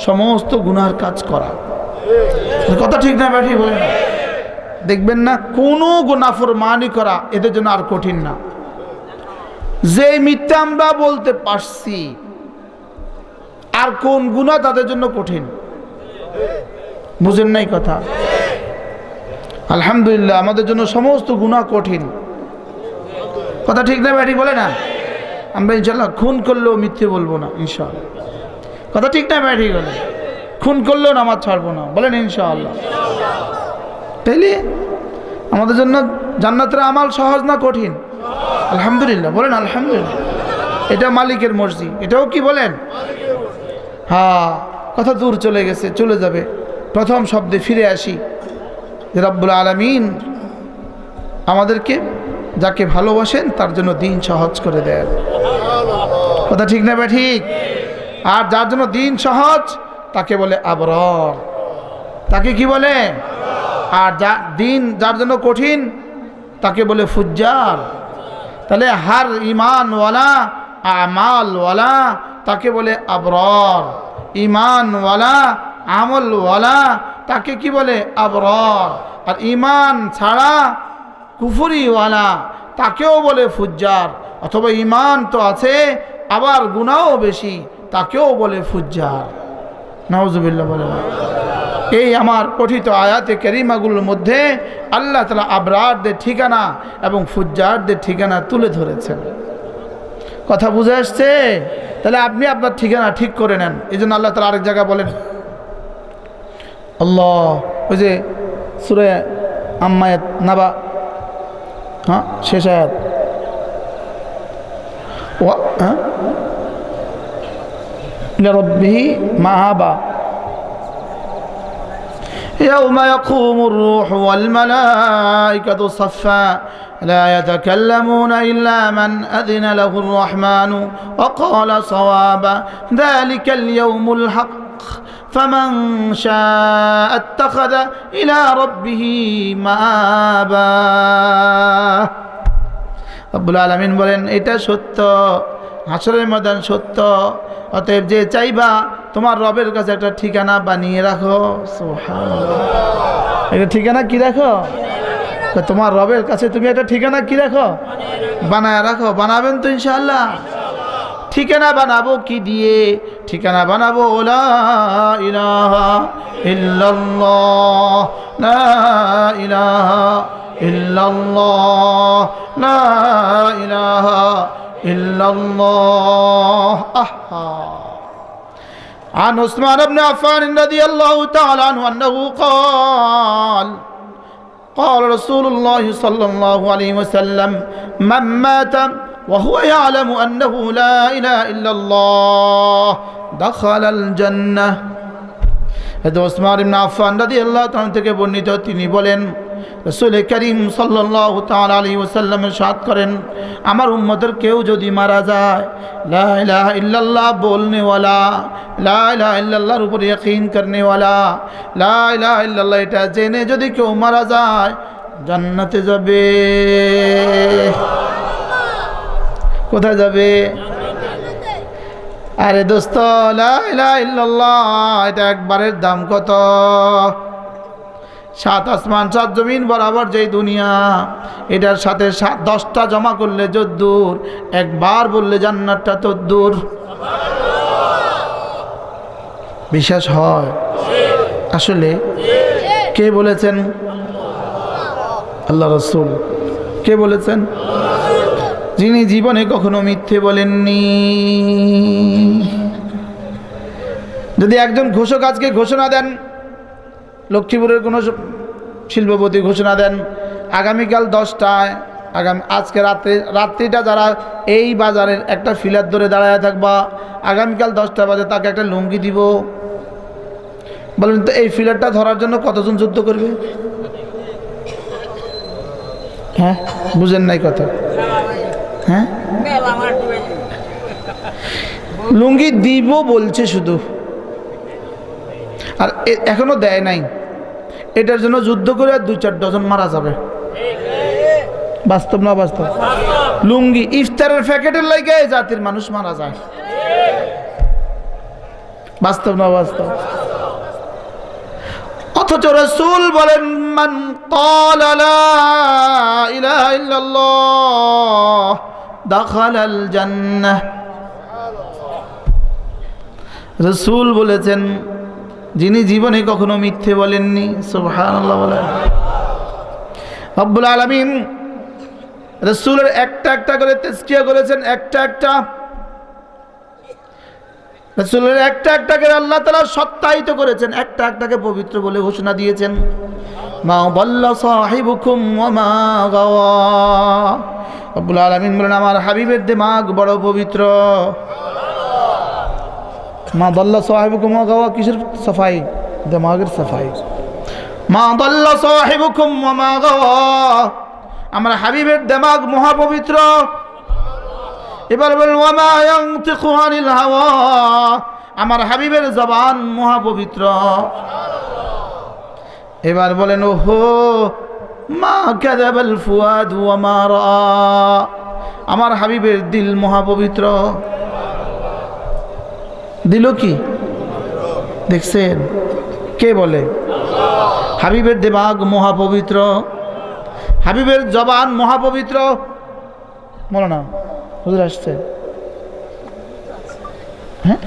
সমস্ত গুনার কাজ করা। কথা ঠিক না ব্যাঠি বলে না? দেখবেন না কোনো গুনাহফরমানি করা এদের জন্য আর কঠিন না। যে মিথ্যা আমরা বলতে পারছি, আর কোন গুনাহ তাদের জন্য কঠিন? বুঝেন নাই কথা? আলহামদুলিল্লাহ আমাদের জন্য সমস্ত গুনাহ কঠিন। কথা ঠিক না ব্যাঠি বলে না? আমরা ইনশাল্লাহ খুন করলেও মিথ্যে বলবো না, ইনশাআল্লাহ। কথা ঠিক না ব্যাঠি বলে? খুন করলেও নামাজ ছাড়বো না, বলেন ইনশাআল্লাহ। তাইলে আমাদের জন্য জান্নাতের আমাল সহজ না কঠিন? আলহামদুলিল্লাহ বলেন আলহামদুলিল্লাহ। এটা মালিকের মর্জি, এটাও কি বলেন? হ্যাঁ, কথা দূর চলে গেছে, চলে যাবে। প্রথম শব্দে ফিরে আসি যে রব্বুল আলামিন আমাদেরকে যাকে ভালোবাসেন তার জন্য দিন সহজ করে দেন। কথা ঠিক না ভাই? ঠিক। আর যার জন্য দিন সহজ তাকে বলে আবরার, তাকে কি বলে? আর যার জন্য কঠিন তাকে বলে ফুজ্জার। তাহলে হার ইমানওয়ালা, আমালওয়ালা তাকে বলে আবরার, ইমানওয়ালা, আমলওয়ালা তাকে কি বলে? আবরার। আর ইমান ছাড়া কুফরিওয়ালা তাকেও বলে ফুজ্জার। অথবা ইমান তো আছে আবার গুনাহও বেশি, তাকেও বলে ফুজ্জার। নাউজুবিল্লাহ বলে না? এই আমার পঠিত আয়াতে কারিমাগুলোর মধ্যে আল্লাহ তাআলা আবরারদের ঠিকানা এবং ফুজ্জারদের ঠিকানা তুলে ধরেছেন। কথা বুঝে আসছে? তাহলে আপনি আপনার ঠিকানা ঠিক করে নেন। এই জন্য আল্লাহ তাআলা আরেক জায়গায় বলেন, আল্লাহ ওই যে সূরা আম্মায়াত নাবা, হ্যাঁ শেষ আয়াত, লিরাব্বিহি মাআবা يوم يقوم الروح والملائكة صفا لا يتكلمون إلا من أذن له الرحمن وقال صوابا ذلك اليوم الحق فمن شاء اتخذ إلى ربه مآبا। রব্বুল আলামিন বলেন এটা সত্য, হাসরের ময়দান সত্য। অতএব যে চাইবা তোমার রবের কাছে একটা ঠিকানা বানিয়ে রাখো। সুবহানাল্লাহ। একটা ঠিকানা কি রাখো? তোমার রবের কাছে তুমি একটা ঠিকানা কি রাখো? বানায় রাখো। বানাবেন তো ইনশাআল্লাহ? ঠিকানা বানাবো কি দিয়ে? ঠিকানা বানাবো লা ইলাহা ইল্লাল্লাহ, লা ইলাহা ইল্লাল্লাহ, লা ইলাহা ইল্লাল্লাহ। আহা। عن عثمان بن عفان رضي الله تعالى عنه أنه قال قال رسول الله صلى الله عليه وسلم من مات وهو يعلم أنه لا إله إلا الله دخل الجنة। উসমান ইবনে আফফান রাদিয়াল্লাহু তাআলা থেকে বর্ণিত, তিনি বলেন রাসূল করিম সাল্লাল্লাহু তাআলা আলাইহি ওয়াসাল্লাম ইরশাদ করেন, আমার উম্মতের কেউ যদি মারা যায় লা ইলাহা ইল্লাল্লাহ বলনে ওয়ালা, লা ইলাহা ইল্লাল্লাহর উপর ইয়াকিন করনে ওয়ালা, লা ইলাহা ইল্লাল্লাহ এটা জেনে যদি কেউ মারা যায় জান্নাতে যাবে। কোথায় যাবে? আরে দোস্ত, লা ইলাহা ইল্লাল্লাহ এটা একবারের দাম কত? সাত আসমান সাত জমিন বরাবর যেই দুনিয়া, এটার সাথে 10টা জমা করলে যদ্দূর, একবার বললে জান্নাতটা তদ্দূর। বিশ্বাস হয়? আসলে কে বলেছেন? আল্লাহ রাসূল। কে বলেছেন? যিনি জীবনে কখনো মিথ্যে বলেননি। যদি একজন ঘোষক আজকে ঘোষণা দেন, লক্ষ্মীপুরের কোনো শিল্পপতি ঘোষণা দেন আগামীকাল 10টায়, আজকে রাত্রিটা যারা এই বাজারের একটা ফিলার ধরে দাঁড়ায় থাকবা, আগামীকাল 10টা বাজে তাকে একটা লুঙ্গি দিব, বলেন তো এই ফিলারটা ধরার জন্য কতজন যুদ্ধ করবে? হ্যাঁ, বুঝেন নাই কথা? হ্যাঁ, লুঙ্গি দিব বলছে শুধু, আর এখনো দেয় নাই। এটার জন্য যুদ্ধ করে 2-4 ডজন মারা যাবে। বাস্তব না বাস্তব? লুঙ্গি ইফতারের প্যাকেটের লাগে জাতির মানুষ মারা যায়। বাস্তব না বাস্তব? অথচ রাসূল বলেন, মান ক্বালা লা ইলাহা ইল্লাল্লাহ দাখালাল জান্নাহ। রাসূল বলেছেন, যিনি জীবনে কখনো মিথ্যে বলেননি। সুবহানাল্লাহ বলেন। রব্বুল আলামিন রাসূলের একটা একটা করে তাজকিয়া করেছেন, একটা একটা রাসূলের একটা একটা করে আল্লাহ তাআলা সত্যায়িত করেছেন, একটা একটাকে পবিত্র বলে ঘোষণা দিয়েছেন। মা দাল্লা সাহিবুকুম ওয়া মা গাওয়া। রব্বুল আলামিন বলেন, আমার হাবিবের দিমাগ বড় পবিত্র। মা দাল্লা সাহিবুকুম ওয়া গাওয়া কিসের সাফাই? দিমাগের সাফাই। মা দাল্লা সাহিবুকুম ওয়া মা গাওয়া, আমার হাবিবের দিমাগ মহাপবিত্র। এবার বলেন, ওয়া মা ইয়ানতিকু আনিল হাওয়া, আমার হাবিবের জবান মহাপবিত্র। এবার বলেন, ওহো মা কাযাবাল ফুয়াদ ওয়া মা রাআ, আমার হাবিবের দিল মহাপবিত্র। দিল কি দেখছেন? কে বলে? হাবিবের দিমাগ মহাপবিত্র, হাবিবের জবান মহাপবিত্র। বলো না, হুজুর আসছে? হ্যাঁ,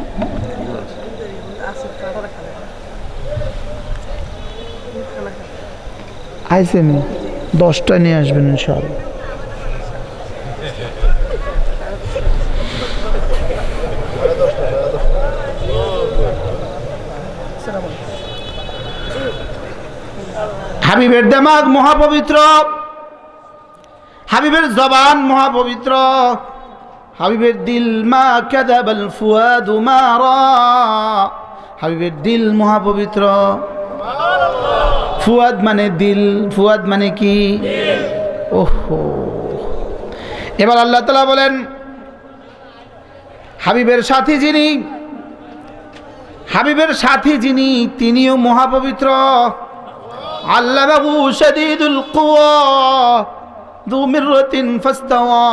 আইসেনি, 10টা নিয়ে আসবেন ইনশাআল্লাহ। হাবিবের দিমাগ মহাপবিত্র, হাবিবের জবান মহাপবিত্র, হাবিবের দিল মা কাযাবাল ফুয়াদু মা রা, হাবিবের দিল মহাপবিত্র। ফুয়াদ মানে দিল, ফুয়াদ মানে কি? ওহো। এবার আল্লাহ তাআলা বলেন, হাবিবের সাথী যিনি, হাবিবের সাথী যিনি, তিনিও মহাপবিত্র। আল্লামাহু শাদীদুল কুওয়া যু মিররাতিন ফাস্তাওয়া,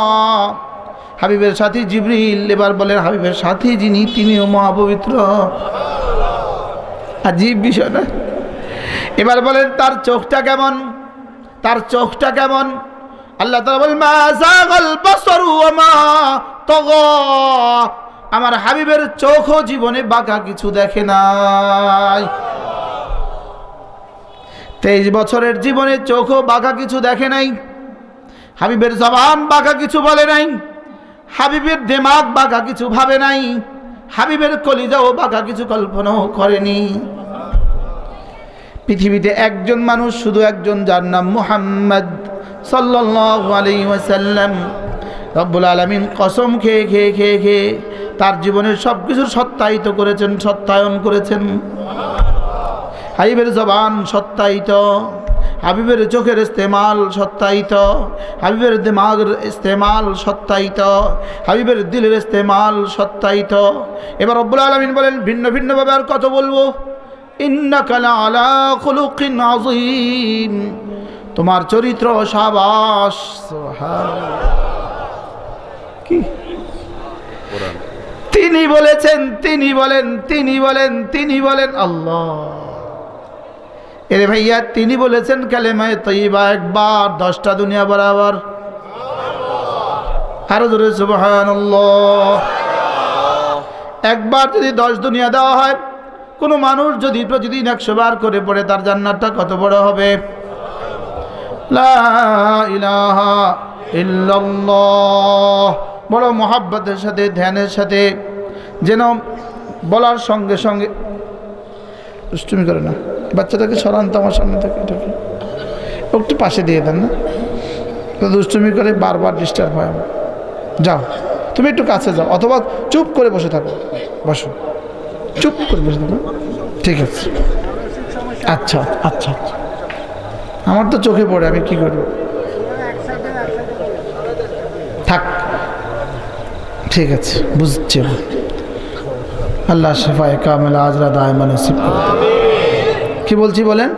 হাবিবের সাথী জিবরিল। এবার বলেন, হাবিবের সাথী যিনি, তিনিও মহাপবিত্র। আজীব বিষয় না? এবার বলেন, তার চোখটা কেমন? তার চোখটা কেমন? আল্লাহ তাআলা বলেন, মা যাগাল বাসারু ওয়া মা তাগা, আমার হাবিবের চোখও জীবনে বাঁকা কিছু দেখে নাই। 23 বছরের জীবনে চোখও বাঁকা কিছু দেখে নাই। হাবিবের জবান বাঁকা কিছু বলে নাই, হাবিবের দিমাগ বাঁকা কিছু ভাবে নাই, হাবিবের কলিজাও বাঁকা কিছু কল্পনাও করেনি। পৃথিবীতে একজন মানুষ, শুধু একজন, যার নাম মুহাম্মদ সাল্লাল্লাহু আলাইহি ওয়াসাল্লাম। রব্বুল আলামিন কসম খেয়ে খেয়ে খেয়ে খেয়ে তার জীবনের সব কিছুর সত্যায়িত করেছেন, সত্যায়ন করেছেন। হাবিবের জবান সত্যায়িত, হাবিবের চোখের ইস্তেমাল সত্যায়িত, হাবিবের দিমাগের ইস্তেমাল সত্যায়িত, হাবিবের দিলের ইস্তেমাল সত্যায়িত। এবার রব্বুল আলামিন বলেন, ভিন্ন ভিন্নভাবে আর কত বলবো? ইন্নাকা লাআলা খুলুকিন আযীম, তোমার চরিত্র সাবাস। সুবহানাল্লাহ। কি তিনি বলেছেন, তিনি বলেন, তিনি বলেন, তিনি বলেন। আল্লাহ, এরে ভাইয়া তিনি বলেছেন কালেমায়ে তয়্যিবা একবার 10টা দুনিয়া বরাবর। আরো জোরে সুবহানাল্লাহ। একবার যদি 10 দুনিয়া দেওয়া হয়, কোনো মানুষ যদি প্রতিদিন 100 বার করে পড়ে, তার জান্নাতটা কত বড় হবে? লা ইলাহা ইল্লাল্লাহ। বড় মহাব্বতের সাথে, ধ্যানের সাথে, যেন বলার সঙ্গে সঙ্গে দুষ্টুমি করে না। বাচ্চাটাকে সরান তো আমার সামনে থেকে, এটাকে একটু পাশে দিয়ে দেন না, দুষ্টুমি করে বারবার ডিস্টার্ব হয় আমার। যাও তুমি একটু কাছে যাও, অথবা চুপ করে বসে থাকো, বসো, চুপ করে বসে থাকো, ঠিক আছে? আচ্ছা আচ্ছা আচ্ছা, আমার তো চোখে পড়ে, আমি কি করব? থাক, ঠিক আছে, বুঝছি। আল্লাহ শেফায়ে কামেল আজরা দায়মান নসিব করুন। কি বলছি বলেন?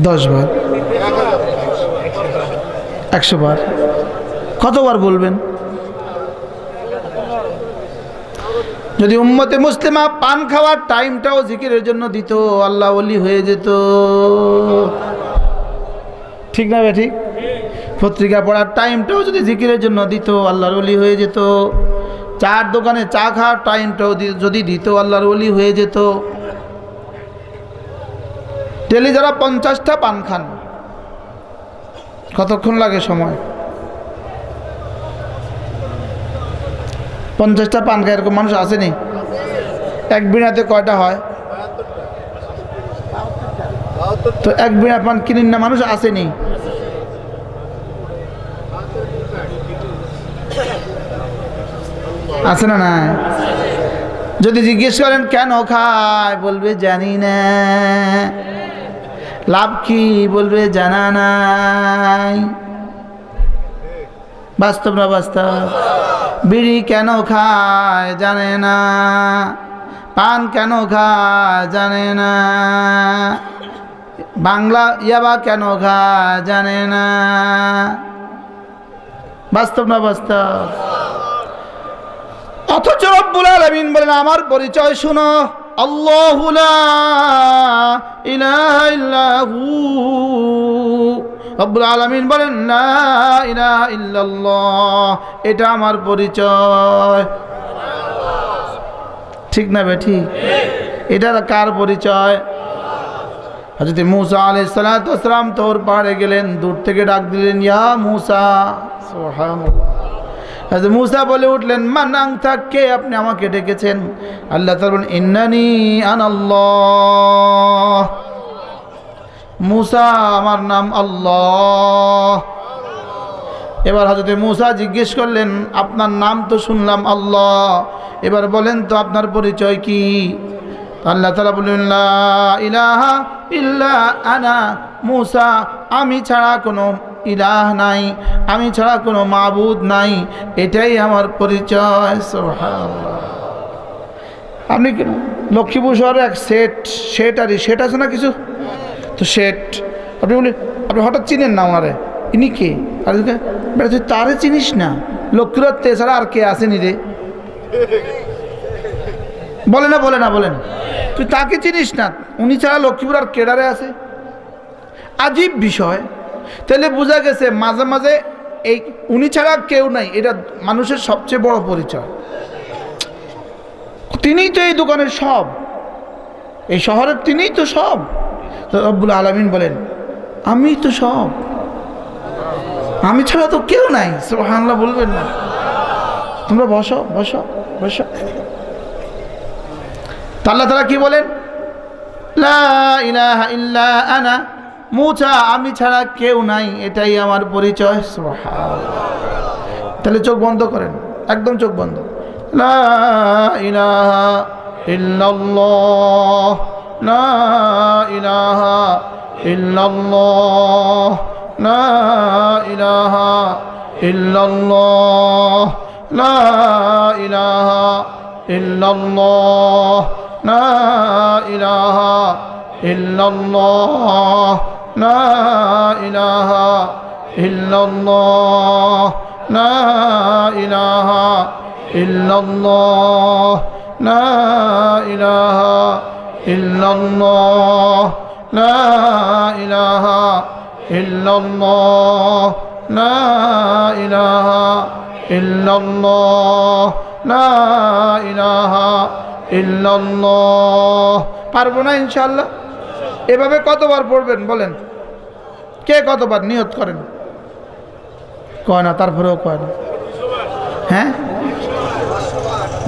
10 বার, 100 বার, কতবার বলবেন? যদি উম্মতে মুসলিমা পান খাওয়ার টাইমটাও জিকিরের জন্য দিত, আল্লাহ ওলি হয়ে যেত। ঠিক না ঠিক? পত্রিকা পড়ার টাইমটাও যদি জিকিরের জন্য দিত, আল্লাহর ওলি হয়ে যেত। চার দোকানে চা খাওয়ার টাইমটাও যদি দিত, আল্লাহর ওলি হয়ে যেত। ডেলি যারা 50টা পান খান, কতক্ষণ লাগে সময়? 50টা পান খায় এরকম মানুষ আসেনি? এক বিড়াতে কয়টা হয়? তো এক বিড়া পান কিনেন না মানুষ আসেনি? আছে না? না, যদি জিজ্ঞেস করেন কেন খায়, বলবে জানি না। লাভ কি, বলবে জানা নাই। বাস্তব না বাস্তব? বিড়ি কেন খায় জানে না, পান কেন খায় জানে না, বাংলা ইয়াবা কেন খায় জানে না। বাস্তব না বাস্তব? অথচ রব্বুল আলামিন বলেন আমার পরিচয় শুনো, আল্লাহু লা ইলাহা ইল্লাহু। রব্বুল আলামিন বলেন লা ইলাহা ইল্লাল্লাহ, এটা আমার পরিচয়। ঠিক না বেঠি? এটা কার পরিচয়? হযরত মূসা আলাইহিস সালাতু ওয়াস সালাম তোর পাহাড়ে গেলেন, দূর থেকে ডাক দিলেন ইয়া মূসা। সুবহানাল্লাহ। হযরত মূসা বলে উঠলেন মান আনতা, কে আপনি আমাকে ডেকেছেন? আল্লাহ তাআলা বলেন ইন্নানি আনাল্লাহ। মূসা আমার নাম আল্লাহ। এবার হযরত মূসা জিজ্ঞেস করলেন আপনার নাম তো শুনলাম আল্লাহ, এবার বলেন তো আপনার পরিচয় কি? আল্লাহ তাআলা বলেন লা ইলাহা ইল্লা আনা মূসা, আমি ছাড়া কোনো ইলাহ নাই, আমি ছাড়া কোনো মাবুদ নাই, এটাই আমার পরিচয়। সুবহানাল্লাহ। আপনি লক্ষ্মীপুর শহরে এক সেট আছে না কিছু, তো সেট আপনি বলি, আপনি হঠাৎ চিনেন না ওনারে, ইনি কে? আর তুই তারে চিনিস না? লক্ষ্মীরত্ব এছাড়া আর কে আসেনি রে? বলে না বলে না বলেন, তুই তাকে চিনিস না, উনি ছাড়া লক্ষ্মীপুর আর কেডারে আছে? আজীব বিষয়। তাহলে বোঝা গেছে মাঝে মাঝে এই উনি ছাড়া কেউ নাই, এটা মানুষের সবচেয়ে বড় পরিচয়। তিনিই তো এই দোকানের সব, এই শহরের তিনিই তো সব। তো রব্বুল আলামিন বলেন আমি তো সব, আমি ছাড়া তো কেউ নাই। সুবহানাল্লাহ বলবেন না? তোমরা বসো বসো বসো। আল্লাহ তাআলা কি বলেন? লা ইলাহা ইল্লা আনা মূসা, আমি ছাড়া কেউ নাই, এটাই আমার পরিচয়। সুবহানাল্লাহ। তাহলে চোখ বন্ধ করেন, একদম চোখ বন্ধ। লা ইলাহা ইল্লাল্লাহ, লা ইলাহা ইল্লাল্লাহ, লা ইলাহা ইল্লাল্লাহ, লা ইলাহা ইল্লাল্লাহ, লা ইলাহা ইল্লাল্লাহ, লা ইলাহা ইল্লাল্লাহ, লা ইলাহা ইল্লাল্লাহ, লা ইলাহা ইল্লাল্লাহ লা ইলাহা ইল্লাল্লাহ লা ইলাহা ইল্লাল্লাহ লা ইলাহা ইল্লাল্লাহ। পারবো না ইনশাআল্লাহ? এভাবে কতবার পড়বেন বলেন? কে কতবার নিয়ত করেন? কয় না, তারপরেও কয় না। হ্যাঁ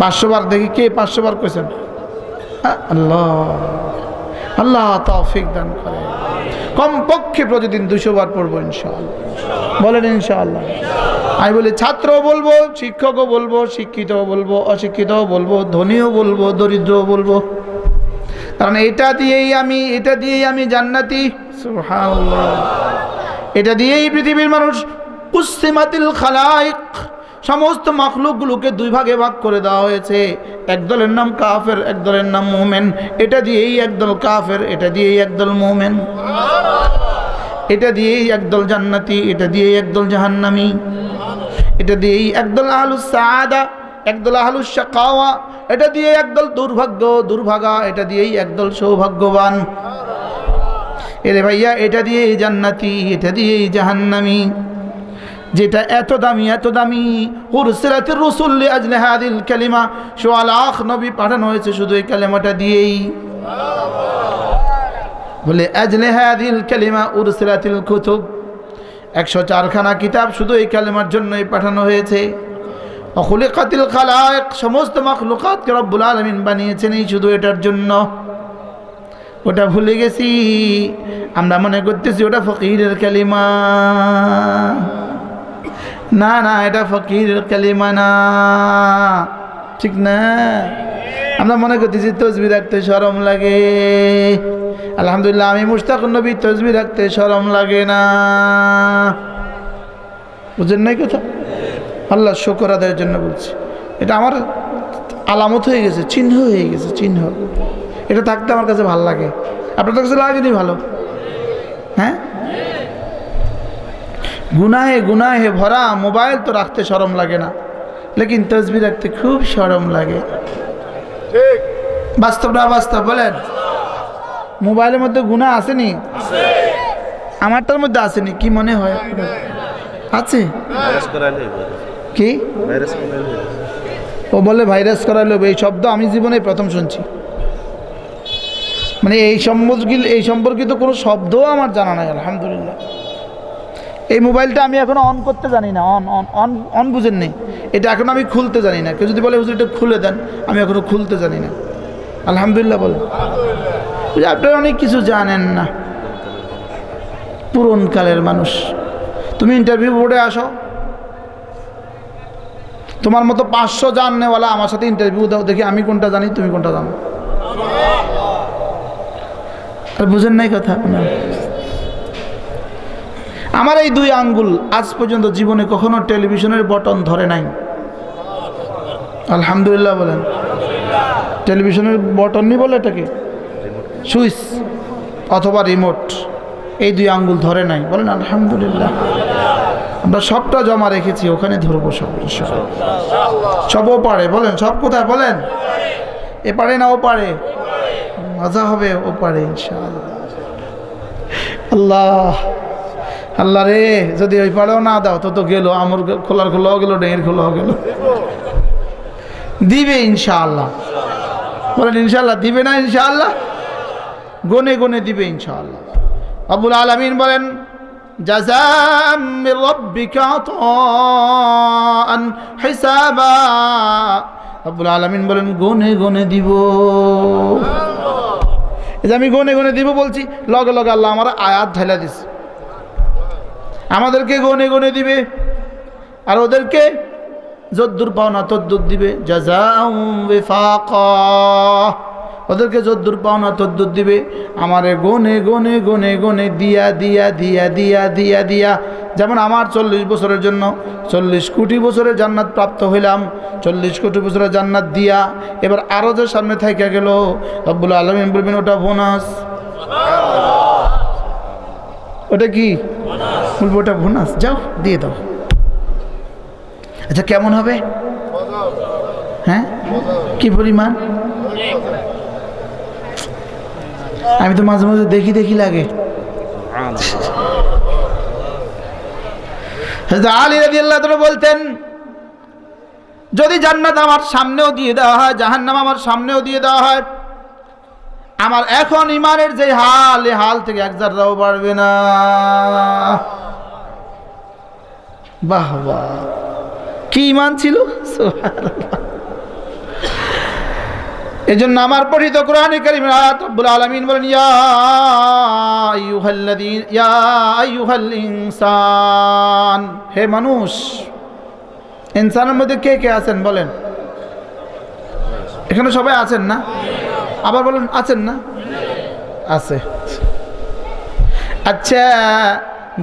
500 বার দেখি, কে 500 বার কইছেন? আল্লাহ আল্লাহ তৌফিক দান করে। কমপক্ষে প্রতিদিন 200 বার পড়বো ইনশাআল্লাহ। বলেন ইনশাআল্লাহ। আমি বলি ছাত্রও বলবো, শিক্ষকও বলবো, শিক্ষিতও বলবো, অশিক্ষিতও বলবো, ধনীও বলবো, দরিদ্রও বলবো, কারণ এটা দিয়েই আমি জান্নাতি। সুবহানাল্লাহ। এটা দিয়েই পৃথিবীর মানুষ কুসিমাতিল খালাইক, সমস্ত মাখলুকগুলোকে 2 ভাগে ভাগ করে দেওয়া হয়েছে। এক দলের নাম কাফের, এক দলের নাম মুমিন। এটা দিয়েই একদল কাফের, এটা দিয়েই একদল মুমিন। এটা দিয়েই একদল জান্নাতি, এটা দিয়েই একদল জাহান্নামী। এটা দিয়েই একদল আহলুস সাআদা, একদল আহলুস শাকাওয়া। এটা দিয়ে একদল দুর্ভাগা, এটা দিয়েই একদল সৌভাগ্যবান। এরে ভাইয়া, এটা দিয়েই জান্নাতি, এটা দিয়েই জাহান্নামী। যেটা এত দামি উরসিলাতির রাসূল লিআজলি হাযিল কালিমা, 100 লাখ নবী পাঠানো হয়েছে শুধু এই কালেমাটা দিয়েই। বলে আজলি হাযিল কালিমা উরসিলাতিল কুতুব, 104 খানা কিতাব শুধু এই কালেমার জন্যই পাঠানো হয়েছে। অখুলিকাতিল খালায়েক, সমস্ত মাখলুকাতকে রব্বুল আলামিন বানিয়েছেন এই শুধু এটার জন্য। ওটা ভুলে গেছি আমরা, মনে করতেছি ওটা ফকিরের কালিমা। না না, এটা ফকিরের কালিমা না, ঠিক না? আমরা মনে করতেছি তসবিহ রাখতে শরম লাগে। আলহামদুলিল্লাহ, আমি মুশতাকুন নবী, তসবিহ রাখতে শরম লাগে না। বুঝেন নাই কথা? আল্লাহ শুকর আদায়ের জন্য বলছি। এটা আমার আলামত হয়ে গেছে, চিহ্ন হয়ে গেছে, চিহ্ন। এটা থাকতে আমার কাছে ভালো লাগে। আপনার কাছে লাগেনি ভালো? হ্যাঁ, গুনাহে ভরা মোবাইল তো রাখতে শরম লাগে না, লেকিন তসবিহ রাখতে খুব শরম লাগে। ঠিক বাস্তব না বাস্তব বলেন? মোবাইলের মধ্যে গুনাহ আসেনি? আমারটার মধ্যে আসেনি? কি মনে হয় আছে? কি ও বলে ভাইরাস করাইলো? এই শব্দ আমি জীবনে প্রথম শুনছি। মানে এই সম্পর্কিত কোনো শব্দও আমার জানা নাই। আলহামদুলিল্লাহ। এই মোবাইলটা আমি এখনো অন করতে জানি না। অন বুঝেন নেই? এটা এখন আমি খুলতে জানি না। কেউ যদি বলে হুজুর এটা খুলে দেন, আমি এখনো খুলতে জানি না। আলহামদুলিল্লাহ বলে। আপনারা অনেক কিছু জানেন না, পুরনকালের মানুষ। তুমি ইন্টারভিউ বোর্ডে আসো, তোমার মতো 500 জাননেওয়ালা আমার সাথে ইন্টারভিউ দাও, দেখি আমি কোনটা জানি, তুমি কোনটা জানো। আর বুঝেন নাই কথা? আমার এই 2 আঙ্গুল আজ পর্যন্ত জীবনে কখনো টেলিভিশনের বটন ধরে নাই। আলহামদুলিল্লাহ বলেন। টেলিভিশনের বটন নি বলে এটাকে, সুইচ অথবা রিমোট, এই 2 আঙ্গুল ধরে নাই। বলেন আলহামদুলিল্লাহ। আমরা সবটা জমা রেখেছি, ওখানে ধরবো সবও পারে। বলেন সব কোথায়? বলেন এ পারে না ও পারে? মজা হবে ও পারে ইনশাআল্লাহ। আল্লাহ আল্লাহ রে, যদি ওই পারেও না দাও তো গেল, আমর খোলাও গেল, ডেঙের খোলাও গেল। দিবে ইনশাআল্লাহ। বলেন ইনশাআল্লাহ দিবে না? ইনশাআল্লাহ গনে গনে দিবে ইনশাআল্লাহ। রব্বুল আলামিন বলেন জাযাম মির রাব্বিকা আতাআন হিসাবা। রব্বুল আলামিন বলেন গনে গনে দিব। এই যে আমি গনে গনে দিব বলছি, লগে লগে আল্লাহ আমার আয়াত ঢালা দিছে। আমাদেরকে গনে গনে দিবে, আর ওদেরকে যদ্দুর পাওনা তদ্দুর দিবে। জাযাউম ওয়াফাকা, ওদেরকে যদ্দুর পাওনা তদ্দুর দিবে। আমারে গনে গনে গনে গনে দিয়া দিয়া দিয়া দিয়া দিয়া দিয়া, যেমন আমার 40 বছরের জন্য 40 কোটি বছরের জান্নাত প্রাপ্ত হইলাম, 40 কোটি বছরের জান্নাত দিয়া এবার আরও যে সামনে থাইকা গেল, রব্বুল আলামিন বলবেন ওটা বোনাস। ওটা কি বলবো? ওটা বোনাস, যাও দিয়ে দাও। আচ্ছা কেমন হবে? হ্যাঁ কি পরিমাণ? আমি তো মাঝে মাঝে দেখি দেখি লাগে। আলী রাদিয়াল্লাহু তাআলা বলতেন, যদি জান্নাত আমার সামনেও দিয়ে দেওয়া হয়, জাহান্নাম আমার সামনেও দিয়ে দেওয়া হয়, আমার এখন ইমানের যে হাল, এই হাল থেকে এক জাররাও বাড়বে না। বাহ বাহ, কি ইমান ছিল! সুবহানাল্লাহ। এজন্য আমার পঠিত কোরআনে কারীমের আয়াত রব্বুল আলামিন বলেন, ইয়া আইয়ুহাল ইনসান, হে মানুষ। ইনসানের মধ্যে কে কে আছেন বলেন? এখানে সবাই আছেন না? আবার বলেন, আছেন না? আছে। আচ্ছা,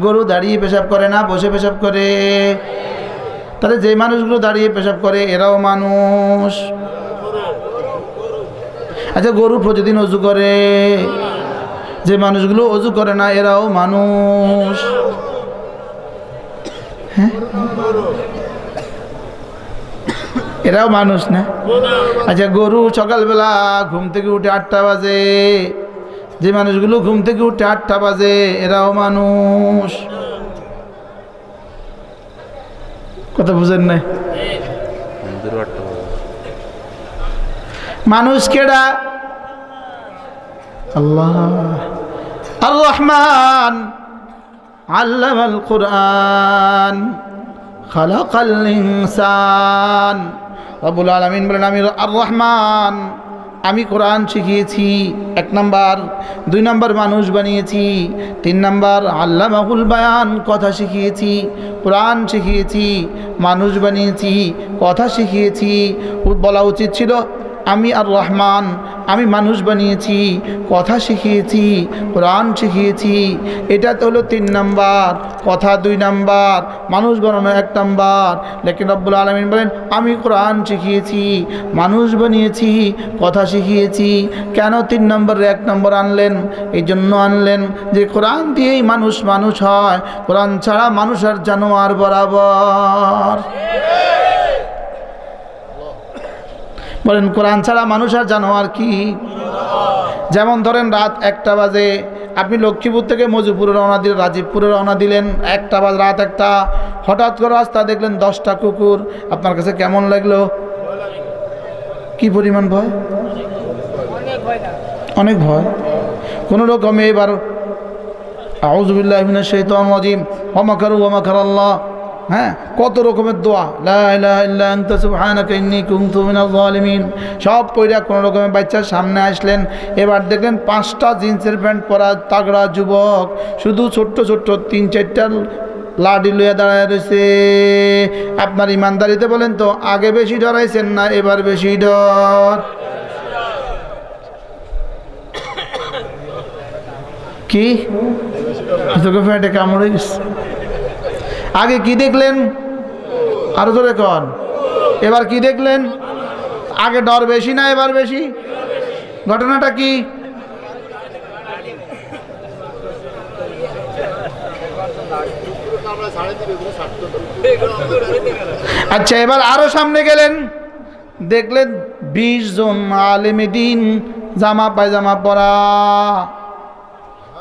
গরু দাঁড়িয়ে পেশাব করে না বসে পেশাব করে? তাহলে যে মানুষগুলো দাঁড়িয়ে পেশাব করে এরাও মানুষ। আচ্ছা, গরু প্রতিদিন অজু করে, যে মানুষগুলো অজু করে না এরাও মানুষ। হ্যাঁ, এরাও মানুষ না? আচ্ছা, গরু সকালবেলা ঘুম থেকে উঠে 8টা বাজে, যে মানুষগুলো ঘুম থেকে উঠে 8টা বাজে এরাও মানুষ। কথা বুঝেন নাই? মানুষ কেডা? আল্লাহ। আর রহমান আল্লামাল কুরআন খালাকাল ইনসান। রব্বুল আলামিন বলেন, আমি আর রহমান, আমি কোরআন শিখিয়েছি 1 নাম্বার, 2 নাম্বার মানুষ বানিয়েছি, 3 নাম্বার আল্লামাহুল বায়ান, কথা শিখিয়েছি, কোরআন শিখিয়েছি, মানুষ বানিয়েছি, কথা শিখিয়েছি। বলা উচিত ছিল আমি আর রহমান, আমি মানুষ বানিয়েছি, কথা শিখিয়েছি, কোরআন শিখিয়েছি। এটা তো হলো 3 নাম্বার, কথা 2 নাম্বার, মানুষ বানানো 1 নাম্বার। লেকিন রব্বুল আলামিন বলেন, আমি কোরআন শিখিয়েছি, মানুষ বানিয়েছি, কথা শিখিয়েছি। কেন 3 নম্বরে 1 নম্বর আনলেন? এই জন্য আনলেন যে কোরআন দিয়েই মানুষ মানুষ হয়, কোরআন ছাড়া মানুষ আর জানোয়ার বরাবর। বলেন, কোরআন ছাড়া মানুষ আর জানোয়ার কি? যেমন ধরেন রাত 1টা বাজে, আপনি লক্ষ্মীপুর থেকে মজুপুরে রওনা দিলেন, রাজীবপুরে রওনা দিলেন, 1টা বাজে, রাত 1টা, হঠাৎ করে রাস্তা দেখলেন 10টা কুকুর, আপনার কাছে কেমন লাগলো? কি পরিমাণ ভয়? অনেক ভয়। কোনো রকমে এবার আউযু বিল্লাহি মিনাশ শাইতানির রাজিম ওয়া মাকারু ওয়া মাকারাল্লাহ, হ্যাঁ, কত রকমের দোয়া, লা ইলাহা ইল্লা আনতা সুবহানাকা ইন্নী কুনতু মিনাজ জালিমিন, সব পড়া কোনো রকমের বাচ্চার সামনে আসলেন। এবার দেখলেন 5টা জিন্সের প্যান্ট পরা তাগড়া যুবক শুধু ছোট্ট ছোট্ট 3-4টা লাঠি লইয়া দাঁড়ায় রয়েছে। আপনার ইমানদারিতে বলেন তো, আগে বেশি ডরাইছেন না এবার বেশি ডর? কি তোকে ফ্যাটে কামড়ে গেছে? আগে কি দেখলেন? আরো জোরে কন। এবার কি দেখলেন? আগে ডর বেশি না এবার বেশি? ঘটনাটা কি? আচ্ছা, এবার আরো সামনে গেলেন, দেখলেন 20 জন আলেমে দ্বীন, জামা পায়জামা পরা,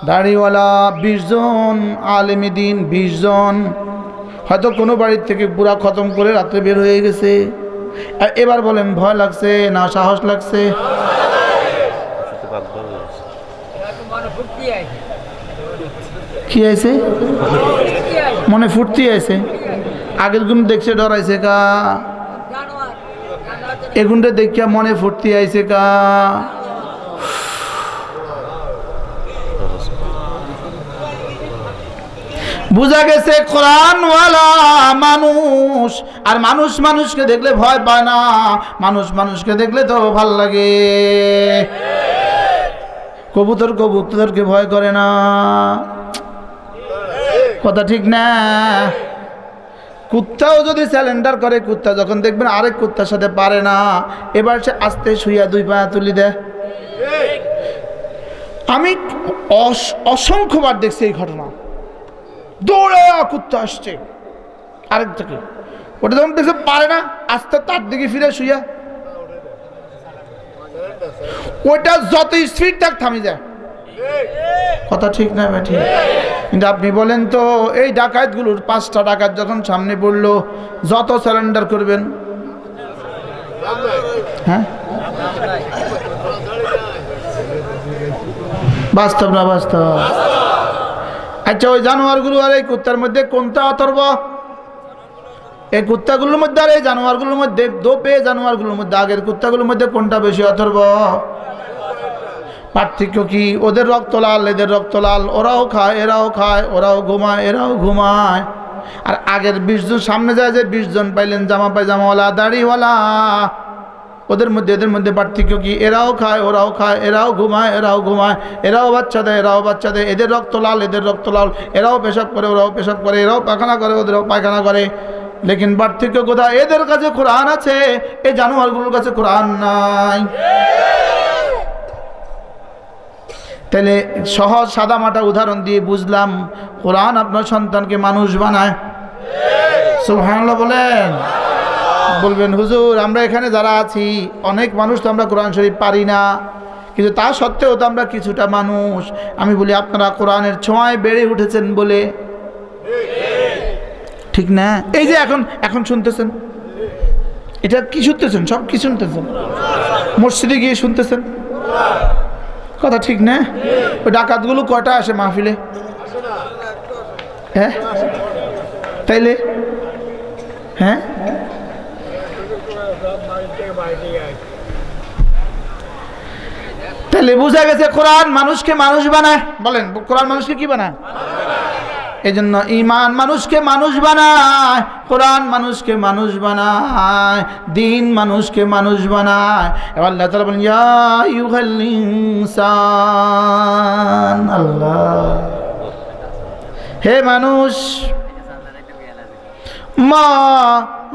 দাড়িওয়ালা 20 জন আলেমে দ্বীন, 20 জন। হয়তো কোনো বাড়ির থেকে পুরা খতম করে রাত্রে বের হয়ে গেছে। এবার বলেন, ভয় লাগছে না সাহস লাগছে? কি আছে? মনে ফুর্তি আছে। আগের গুণ দেখছে ডরাইছে কা? এগুনটা দেখিয়া মনে ফুর্তি আইছে কা? বুঝা গেছে কোরআনওয়ালা মানুষ। আর মানুষ মানুষকে দেখলে ভয় পায় না, মানুষ মানুষকে দেখলে তো ভাল লাগে। কবুতর কবুতরকে ভয় করে না, কথা ঠিক না? কুত্তাও যদি স্যালেন্ডার করে, কুত্তা যখন দেখবেন আরেক কুত্তার সাথে পারে না, এবার সে আস্তে শুইয়া 2 পা তুলি দেয়। আমি অসংখ্যবার দেখছি এই ঘটনা। দৌড়ে কুত্তা আসছে আরেক থেকে, ওটা যখন দেখছে পারে না, আস্তে তার দিকে ফিরে শুইয়া ওইটা যত স্পিড থাক থামি যায়। কথা ঠিক না ঠিক? কিন্তু আপনি বলেন তো, এই ডাকাতগুলোর 5টা ডাকাত যখন সামনে পড়লো, যত সারেন্ডার করবেন, হ্যাঁ বাস্তব না বাস্তব? আচ্ছা, ওই জানোয়ারগুলো আর এই কুত্তার মধ্যে কোনটা অথর্ব? এই কুত্তাগুলোর মধ্যে আর এই জানোয়ারগুলোর মধ্যে, দোপে জানোয়ারগুলোর মধ্যে আগের কুত্তাগুলোর মধ্যে কোনটা বেশি অথর্ব? পার্থক্য কি? ওদের রক্ত লাল, এদের রক্ত লাল, ওরাও খায় এরাও খায়, ওরাও ঘুমায় এরাও ঘুমায়। আর আগের 20 জন সামনে যায়, যে 20 জন পাইলেন জামা পায়জামাওয়ালা দাড়িওয়ালা, ওদের মধ্যে এদের মধ্যে পার্থক্য কি? এরাও খায় ওরাও খায়, এরাও ঘুমায় এরাও ঘুমায়, এরাও বাচ্চা দেয় এরাও বাচ্চা দেয়, এদের রক্ত লাল এদের রক্ত লাল, এরাও পেশাব করে ওরাও পেশাব করে, এরাও পায়খানা করে ওদেরও পায়খানা করে। লেকিন পার্থক্য কোথায়? এদের কাছে কোরআন আছে, এই জানোয়ারগুলোর কাছে কোরআন নাই। তাহলে সহজ সাদামাটা উদাহরণ দিয়ে বুঝলাম, কোরআন আপনার সন্তানকে মানুষ বানায়। সুবহানাল্লাহ বলেন। বলবেন হুজুর, আমরা এখানে যারা আছি অনেক মানুষ তো আমরা কোরআন শরীফ পারি না, কিন্তু তা সত্ত্বেও তো আমরা কিছুটা মানুষ। আমি বলি, আপনারা কোরআনের ছোঁয়ায় বেড়ে উঠেছেন বলে, ঠিক না? এই যে এখন শুনতেছেন, এটা কি শুনতেছেন? সব কি শুনতেছেন? মসজিদে গিয়ে শুনতেছেন, কথা ঠিক না? ওই ডাকাতগুলো কয়টা আসে মাহফিলে? হ্যাঁ তাইলে, হ্যাঁ তাহলে বুঝা গেছে কোরআন মানুষকে মানুষ বানায়। বলেন, কোরআন মানুষকে কি বানায়? এই জন্য ঈমান মানুষকে মানুষ বানায়, কোরআন মানুষকে মানুষ বানায়, দ্বীন মানুষকে মানুষ বানায়। এবার আল্লাহ তাআলা বলেন, ইয়া আইয়ুহাল ইনসান, আল্লাহ হে মানুষ, মা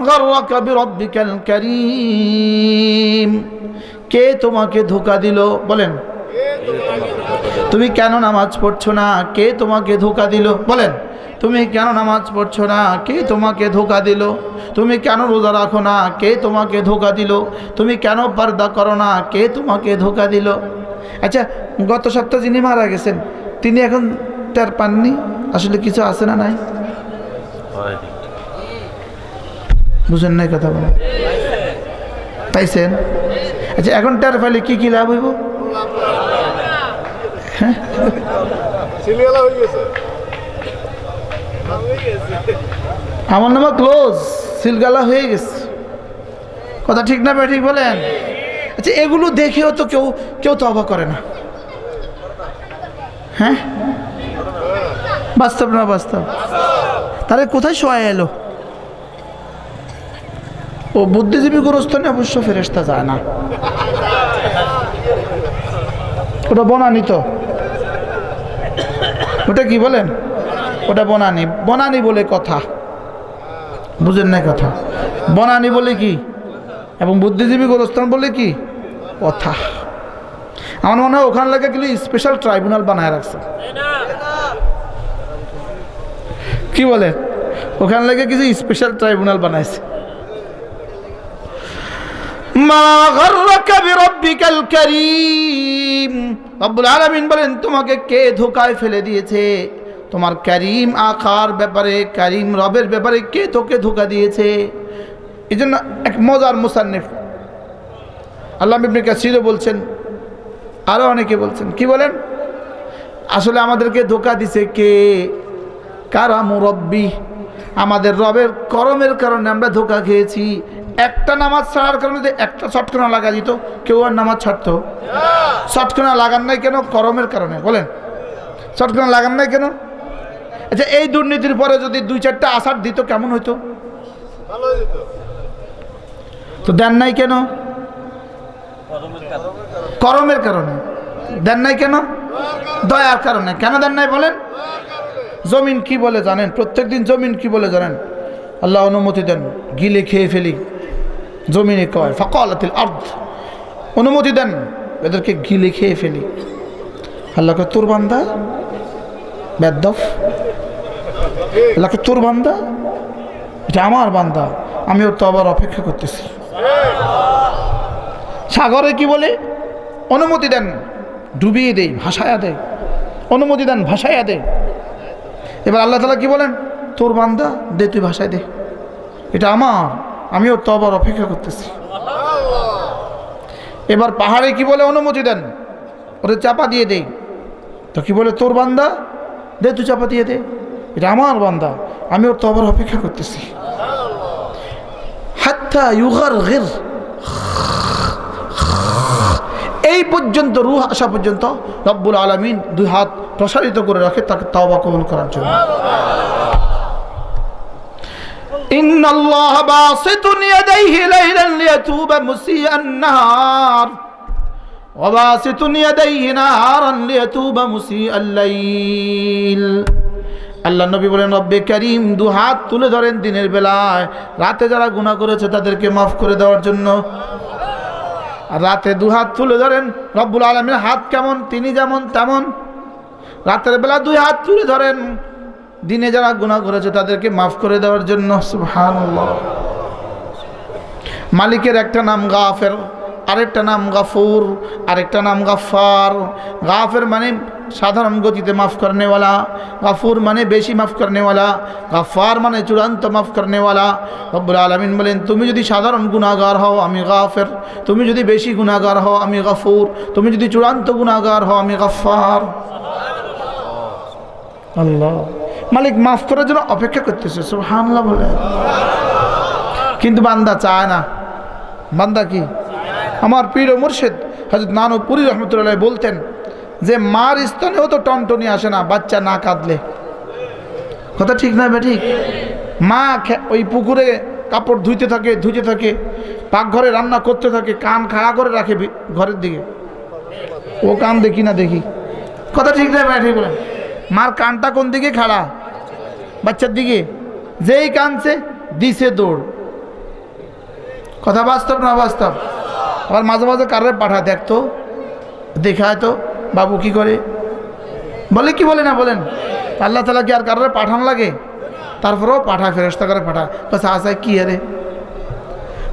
গাররাকা বিরাব্বিকাল কারীম, কে তোমাকে ধোঁকা দিল? বলেন, তুমি কেন নামাজ পড়ছো না? কে তোমাকে ধোঁকা দিল? বলেন, তুমি কেন নামাজ পড়ছো না? কে তোমাকে ধোঁকা দিল? তুমি কেন রোজা রাখো না? কে তোমাকে ধোঁকা দিল? তুমি কেন পর্দা করো না? কে তোমাকে ধোঁকা দিল? আচ্ছা, গত সপ্তাহে যিনি মারা গেছেন, তিনি এখন টের পাননি আসলে কিছু আছে না নাই? বুঝেন নাই কথা বলে পাইছেন? আচ্ছা, এখন টের পাইলে কি কি লাভ হইব? আমার নামা ক্লোজ, সিলগালা হয়ে গেছে, কথা ঠিক না ঠিক বলেন? আচ্ছা, এগুলো দেখেও তো কেউ তওবা করে না। হ্যাঁ বাস্তব না বাস্তব? তাহলে কোথায় শোয়া এলো? ও বুদ্ধিজীবী গোরস্থানে অবশ্য ফেরেশতা যায় না, ওটা বনানি। তো ওটা কি বলেন? ওটা বনানি। বনানি বলে কথা, বুঝেন না কথা? বনানি বলে কি, এবং বুদ্ধিজীবী গোরস্থান বলে কি কথা। আমার মনে হয় ওখানে লাগে গেলে স্পেশাল ট্রাইব্যুনাল বানায় রাখছে, কি বলে? ওখানে লাগে কিছু স্পেশাল ট্রাইব্যুনাল বানাইছে। মা গাররাকা বিরাব্বিকাল কারীম, রব্বুল আলামিন বলেন, তোমাকে কে ধোঁকায় ফেলে দিয়েছে? তোমার কারীম আকার ব্যাপারে, কারীম রবের ব্যাপারে কে তোকে ধোঁকা দিয়েছে? এই জন্য এক মজার মুসান্নিফ আল্লামা ইবনে কাসিরও বলছেন, আরও অনেকে বলছেন, কি বলেন? আসলে আমাদেরকে ধোঁকা দিছে কে? কারামু রব্বি, আমাদের রবের করমের কারণে আমরা ধোঁকা খেয়েছি। একটা নামাজ ছাড়ার কারণে যে একটা চটকনা লাগা দিত, কেউ আর নামাজ ছাড়তো? চটকনা লাগান নাই কেন? করমের কারণে। বলেন, চটকনা লাগান নাই কেন? আচ্ছা, এই দুর্নীতির পরে যদি 2-4টা আসার দিত কেমন হইতো? তো দেন নাই কেন? করমের কারণে। দেন নাই কেন? দয়ার কারণে। কেন দেন নাই বলেন? জমিন কি বলে জানেন? প্রত্যেকদিন জমিন কি বলে জানেন? আল্লাহ অনুমতি দেন, গিলে খেয়ে ফেলি। জমিনে কয় ফাকালাতিল আরদ, অনুমতি দেন এদেরকে গিলে খেয়ে ফেলি। আল্লাহকে তোর বান্দা বেদ্দফ, আল্লাহকে তোর বান্দা, এটা আমার বান্দা, আমি ওর তো আবার অপেক্ষা করতেছি। সাগরে কি বলে? অনুমতি দেন, ডুবিয়ে দেই, ভাসায়া দেয়, অনুমতি দেন, ভাসায়া দে। এবার আল্লাহ তাআলা কি বলেন, তোর বান্দা দে, তুই ভাসায় দে, এটা আমার, আমি ওর তওবার অপেক্ষা করতেছি। এবার পাহাড়ে কি বলে, অনুমতি দেন, ওরে চাপা দিয়ে দেই। তো কি বলে, তোর বান্দা দে, তুই চাপা দিয়ে দে, এটা আমার বান্দা, আমি ওর তওবার অপেক্ষা করতেছি। হাত্তা ইউগারগির, এই পর্যন্ত রূহ আসা পর্যন্ত রব্বুল আলামিন দুই হাত প্রসারিত করে রাখে তাকে তওবা কবুল করার জন্য। ইন্নাল্লাহা বাসিতুন ইয়াদাইহি লাইলান লিয়াতুবা মুসিআন নাহার ওয়া বাসিতুন ইয়াদাইহি নাহারান লিয়াতুবা মুসিআল লাইল। আল্লাহ নবী বলেন, রব্বে কারীম দু হাত তুলে ধরেন দিনের বেলায়, রাতে যারা গুনাহ করেছে তাদেরকে মাফ করে দেওয়ার জন্য। আর রাতে দু হাত তুলে ধরেন, রব্বুল আলামিনের হাত কেমন, তিনি যেমন তেমন। রাতের বেলা দুই হাত তুলে ধরেন, দিনে যারা গুনাহ করেছে তাদেরকে মাফ করে দেওয়ার জন্য। সুবহানাল্লাহ। মালিকের একটা নাম গাফের, আরেকটা নাম গাফুর, আরেকটা নাম গাফফার। গাফের মানে সাধারণ গতিতে মাফ করনেওয়ালা, গাফুর মানে বেশি মাফ করনেওয়ালা, গাফফার মানে চূড়ান্ত মাফ করনেওয়ালা। রব্বুল আলামিন বলেন, তুমি যদি সাধারণ গুনাহগার হও আমি গাফের, তুমি যদি বেশি গুনাহগার হও আমি গাফুর, তুমি যদি চূড়ান্ত গুনাহগার হও আমি গাফফার। আল্লাহ মালিক মাফ করার জন্য অপেক্ষা করতেছে, সুবহানাল্লাহ বলে। কিন্তু বান্দা চায় না। বান্দা কি, আমার পীর ও মুর্শিদ হযরত নানুপুরি রহমতুল্লাহ বলতেন যে মার স্তনেও তো টনটনি আসে না বাচ্চা না কাঁদলে। কথা ঠিক না ঠিক? মা ওই পুকুরে কাপড় ধুইতে থাকে, পাকঘরে রান্না করতে থাকে, কান খাড়া করে রাখে ঘরের দিকে, ও কান দেখি না দেখি। কথা ঠিক না ঠিক বলেন? মার কানটা কোন দিকে খাড়া? বাচ্চার দিকে। যেই কানছে দিছে দৌড়। কথা বাস্তব না বাস্তব? আবার মাঝে মাঝে কারোর পাঠা, দেখতো দেখায় তো বাবু কি করে, বলে কি বলে না বলেন? আল্লাহ তাআলা কি আর কারোর পাঠান লাগে? তারপরেও পাঠায়, ফেরেশতা করে পাঠায়। কথা আছে কি আরে,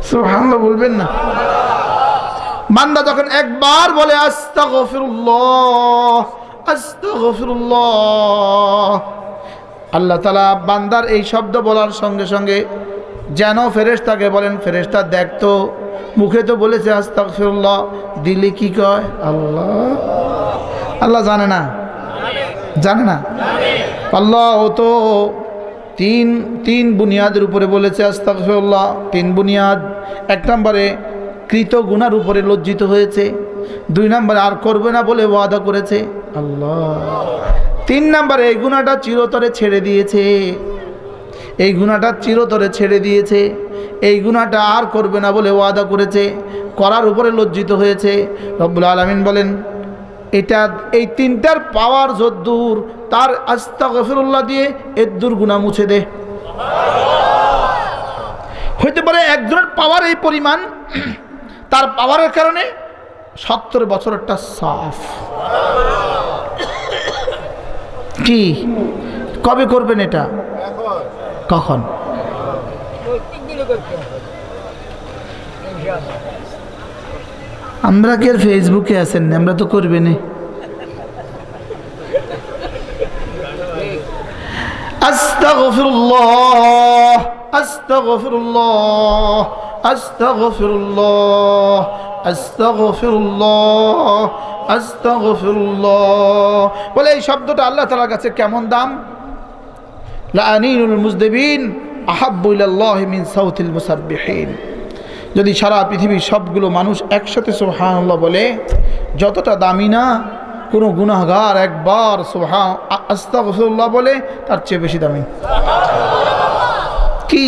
সুবহানাল্লাহ বলবেন না? বান্দা যখন একবার বলে আস্তাগফিরুল্লাহ আস্তাগফিরুল্লাহ, আল্লাহ তাআলা বান্দার এই শব্দ বলার সঙ্গে সঙ্গে যেন ফেরেশতাকে বলেন, ফেরেশতা দেখতো মুখে তো বলেছে আস্তাগফিরুল্লাহ, দিলে কি কয়? আল্লাহ। আল্লাহ জানে না? জানে না? আল্লাহ ও তো তিন বুনিয়াদের উপরে বলেছে আস্তাগফিরুল্লাহ। তিন বুনিয়াদ। এক নম্বরে কৃত গুনার উপরে লজ্জিত হয়েছে, দুই নম্বরে আর করবে না বলে ওয়াদা করেছে আল্লাহ, তিন নম্বরে এই গুনাহটা চিরতরে ছেড়ে দিয়েছে, এই গুনাহটা চিরতরে ছেড়ে দিয়েছে, এই গুনাহটা আর করবে না বলে ওয়াদা করেছে, করার উপরে লজ্জিত হয়েছে। রব্বুল আলামিন বলেন, এটা এই তিনটার পাওয়ার যদ্দূর, তার আস্তাগফিরুল্লাহ দিয়ে এদ্দূর গুনাহ মুছে দে। হইতে পারে একজনের পাওয়ার এই পরিমাণ, তার পাওয়ারের কারণে 70 বছরেরটা সাফ। কি কবে করবেন এটা? কখন? আমরা কি আর ফেসবুকে আছেন? আমরা তো করবেন। আস্তাগফিরুল্লাহ আস্তাগফিরুল্লাহ আস্তাগফিরুল্লাহ আস্তাগফিরুল্লাহ আস্তাগফিরুল্লাহ বলে এই শব্দটা আল্লাহ তাআলার কাছে কেমন দাম? লাআনিনুল মুজদিবিন আহাব্বু ইলাল্লাহি মিন সাউতিল মুসাব্বিহিন। যদি সারা পৃথিবীর সবগুলো মানুষ একসাথে সুবহানাল্লাহ বলে, যতটা দামি না কোনো গুনাহগার একবার আস্তাগফিরুল্লাহ বলে তার চেয়ে বেশি দামি। কি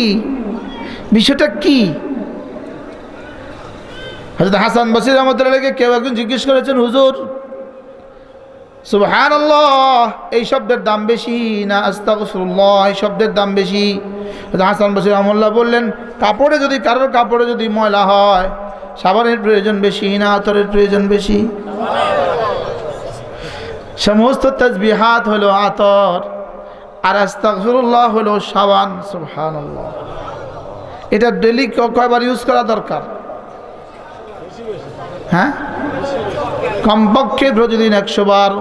বিষয়টা কি? হযরত হাসান বসরি রাহমাতুল্লাহকে কেউ একজন জিজ্ঞেস করেছেন, হুজুর সুবহানাল্লাহ এই শব্দের দাম বেশি না আস্তাগফিরুল্লাহ এই শব্দের দাম বেশি? হাসান বসরি রাহমাতুল্লাহ বললেন, কাপড়ে যদি কারোর কাপড়ে যদি ময়লা হয়, সাবানের প্রয়োজন বেশি না আতরের প্রয়োজন বেশি? সমস্ত তাসবিহাত হলো আতর, আর আস্তাগফিরুল্লাহ হলো সাবান। সুবহানাল্লাহ। এটা ডেইলি কয়বার ইউজ করা দরকার? হ্যাঁ, কমপক্ষে প্রতিদিন 100 বার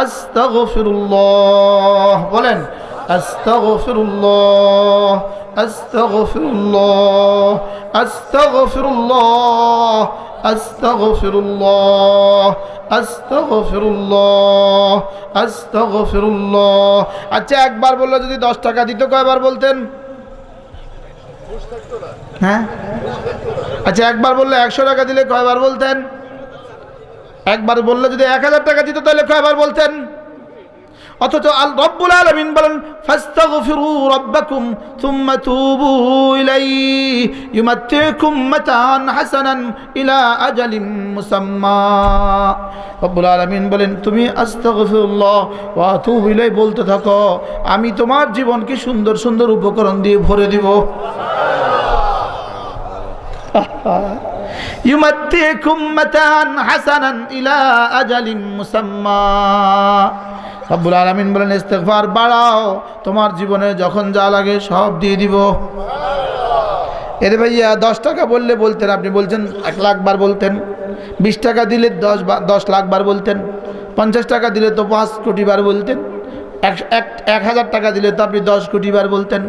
আস্তাগফিরুল্লাহ বলেন। আস্তাগফিরুল্লাহ, আস্তাগফিরুল্লাহ, আস্তাগফিরুল্লাহ, আস্তাগফিরুল্লাহ, আস্তাগফিরুল্লাহ, আস্তাগফিরুল্লাহ। আচ্ছা, একবার বললে যদি 10 টাকা দিত কয়বার বলতেন? হ্যাঁ, আচ্ছা একবার বললে 100 টাকা দিলে কয়বার বলতেন? একবার বললে যদি 1000 টাকা দিত তাহলে কয়বার বলতেন? অথচ রব্বুল আলামিন বলেন ফাস্তাগফিরু রাব্বাকুম সুম্মা তুবু ইলাইহি ইউমাত্তিউকুম মাতাআন হাসানান ইলা আজালিন মুসাম্মা। রব্বুল আলামিন বলেন তুমি আস্তাগফিরুল্লাহ ওয়া আতুবু ইলাইহি বলতে থাকো, আমি তোমার জীবনকে সুন্দর সুন্দর উপকরণ দিয়ে ভরে দিব। ইউমাত্তিউকুম মাতাআন হাসানান ইলা আজালিন মুসাম্মা। রব্বুল আলামিন বলেন ইস্তিগফার বাড়াও, তোমার জীবনে যখন যা লাগে সব দিয়ে দিব। এরে ভাইয়া 10 টাকা বললে বলতেন, আপনি বলছেন 1 লাখ বার বলতেন। 20 টাকা দিলে 10 লাখ বার বলতেন। 50 টাকা দিলে তো 5 কোটি বার বলতেন। 1000 টাকা দিলে তো আপনি 10 কোটি বার বলতেন।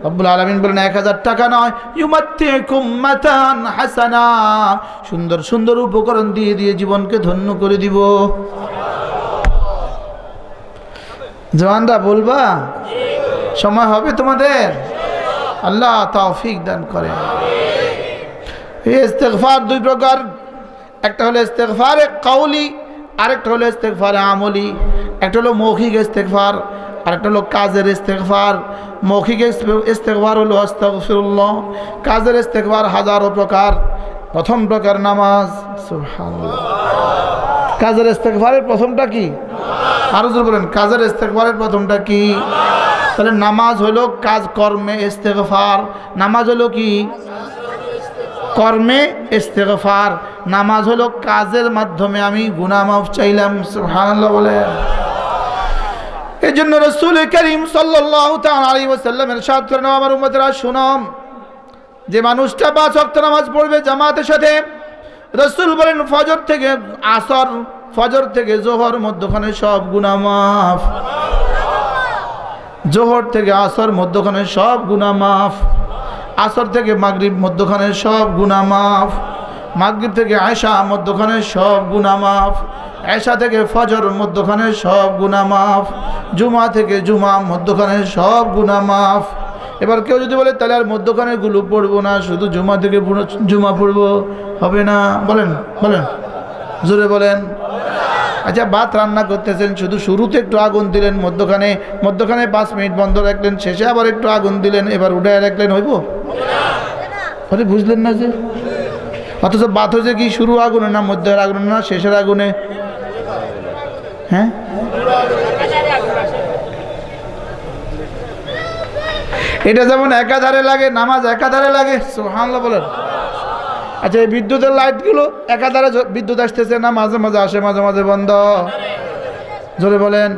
রব্বুল আলামিন বলেন 1000 টাকা নয়, ইউমাত্তিউকুম মাতাআন হাসানা, সুন্দর সুন্দর উপকরণ দিয়ে দিয়ে জীবনকে ধন্য করে দিব। জওয়ানরা বলবা? সময় হবে তোমাদের? আল্লাহ তৌফিক দান করে। এই ইস্তিগফার 2 প্রকার, একটা হলো ইস্তিগফারে কাউলি, আরেকটা হলো ইস্তিগফারে আমলি। একটা হলো মৌখিক ইস্তিগফার, আরেকটা হলো কাজের ইস্তিগফার। মৌখিক ইস্তিগফার হলো আস্তাগফিরুল্লাহ, কাজের ইস্তিগফার হাজারো প্রকার। প্রথম প্রকার নামাজ। সুবহানাল্লাহ। কাজের ইস্তিগফারের প্রথমটা কি? আরো জোরে বলেন, কাজের ইস্তিগফারের প্রথমটা কি? তাহলে নামাজ হলো কাজ কর্মে ইস্তিগফার। নামাজ হলো কি? কর্মে ইস্তিগফার। নামাজ হলো কাজের মাধ্যমে আমি গুনাহ মাফ চাইলাম। সুবহানাল্লাহ বলেন। এই জন্য রাসূল করিম সাল্লাল্লাহু তাআলা আলাইহি ওয়াসাল্লাম ইরশাদ করেন, আমার উম্মতেরা শুনো, যে মানুষটা 5 ওয়াক্ত নামাজ পড়বে জামাতের সাথে, রাসূল বলেন ফজর থেকে আসর, ফজর থেকে জোহর মধ্যখানে সব গুনাহ মাফ। জোহর থেকে আসর মধ্যখানে সব গুনাহ মাফ। আসর থেকে মাগরিব মধ্যখানে সব গুনাহ মাফ। মাগরিব থেকে আয়েশা মধ্যখানে সব গুনাহ মাফ। আয়েশা থেকে ফজর মধ্যখানে সব গুনাহ মাফ। জুমা থেকে জুমা মধ্যখানে সব গুনাহ মাফ। এবার কেউ যদি বলে তাহলে আর মধ্যখানে গুলো পড়বো না, শুধু জুমা থেকে জুমা পড়বো, হবে না? বলেন বলেন, জোরে বলেন। আচ্ছা, ভাত রান্না করতেছেন, শুধু শুরুতে একটু আগুন দিলেন, মধ্যখানে 5 মিনিট বন্ধ রাখলেন, শেষে আবার একটু আগুন দিলেন, এবার উঠায় রাখলেন, হইব? আরে বুঝলেন না যে? অথচ ভাত হয়েছে কি শুরু আগুনে না মধ্যের আগুনে না শেষের আগুনে? হ্যাঁ, এটা যেমন একাধারে লাগে, নামাজ একাধারে লাগে। সুবহানাল্লাহ বলেন। আচ্ছা, এই বিদ্যুতের লাইটগুলো একাধারে বিদ্যুৎ আসতেছে না মাঝে মাঝে আসে, মাঝে মাঝে বন্ধ? জোরে বলেন।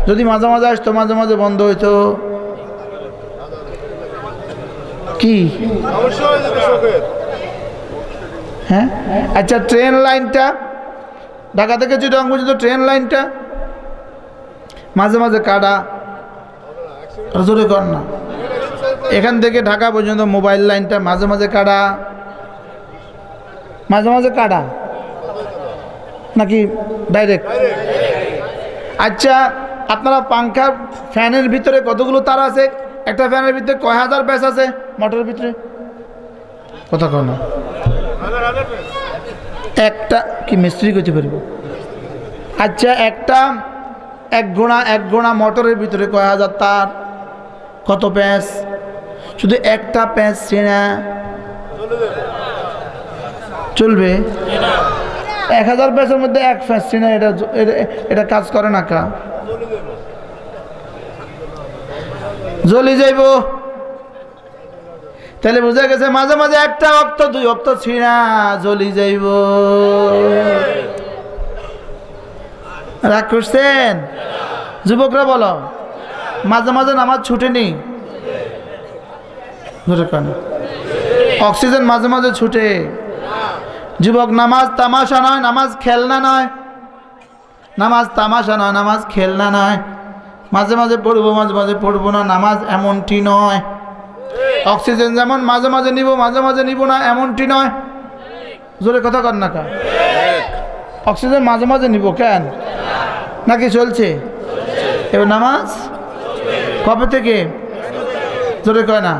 যদি মাঝে মাঝে আসতো, মাঝে মাঝে বন্ধ হইতো কি? হ্যাঁ। আচ্ছা, ট্রেন লাইনটা ঢাকা থেকে চিটাগাং পর্যন্ত ট্রেন লাইনটা মাঝে মাঝে কাটা, জোরে কর না। এখান থেকে ঢাকা পর্যন্ত মোবাইল লাইনটা মাঝে মাঝে কাটা, মাঝে মাঝে কাটা নাকি ডাইরেক্ট? আচ্ছা, আপনারা পাঙ্খা ফ্যানের ভিতরে কতগুলো তার আছে? একটা ফ্যানের ভিতরে কয় হাজার ব্যাস আছে? মোটরের ভিতরে কথা কয় না? একটা কি মিস্ত্রি করতে পারবো? আচ্ছা, এক গোনা মোটরের ভিতরে কয় হাজার তার? কত প্যাঁচ? শুধু একটা প্যাঁচ চেনা চলবে? 1000 প্যাঁচের মধ্যে 1 প্যাঁচ চেনা, এটা কাজ করে না? কা জ্বলি যাইব। তাহলে বুঝা গেছে মাঝে মাঝে 1 ওয়াক্ত 2 ওয়াক্ত ছিনা জ্বলি যাইব। রাগ করছেন? যুবকরা বলো, মাঝে মাঝে নামাজ ছুটেনি? অক্সিজেন মাঝে মাঝে ছুটে। যুবক, নামাজ তামাশা নয়, নামাজ খেলনা নয়। নামাজ তামাশা নয়, নামাজ খেলনা নয়। মাঝে মাঝে পড়বো, মাঝে মাঝে পড়বো না, নামাজ এমনটি নয়। অক্সিজেন যেমন মাঝে মাঝে নিব, মাঝে মাঝে নিব না, এমনটি নয়। জোরে কথা কর না কা? অক্সিজেন মাঝে মাঝে নিব কেন? নাকি চলছে? এবার নামাজ কবে থেকে? জোরে কয় না?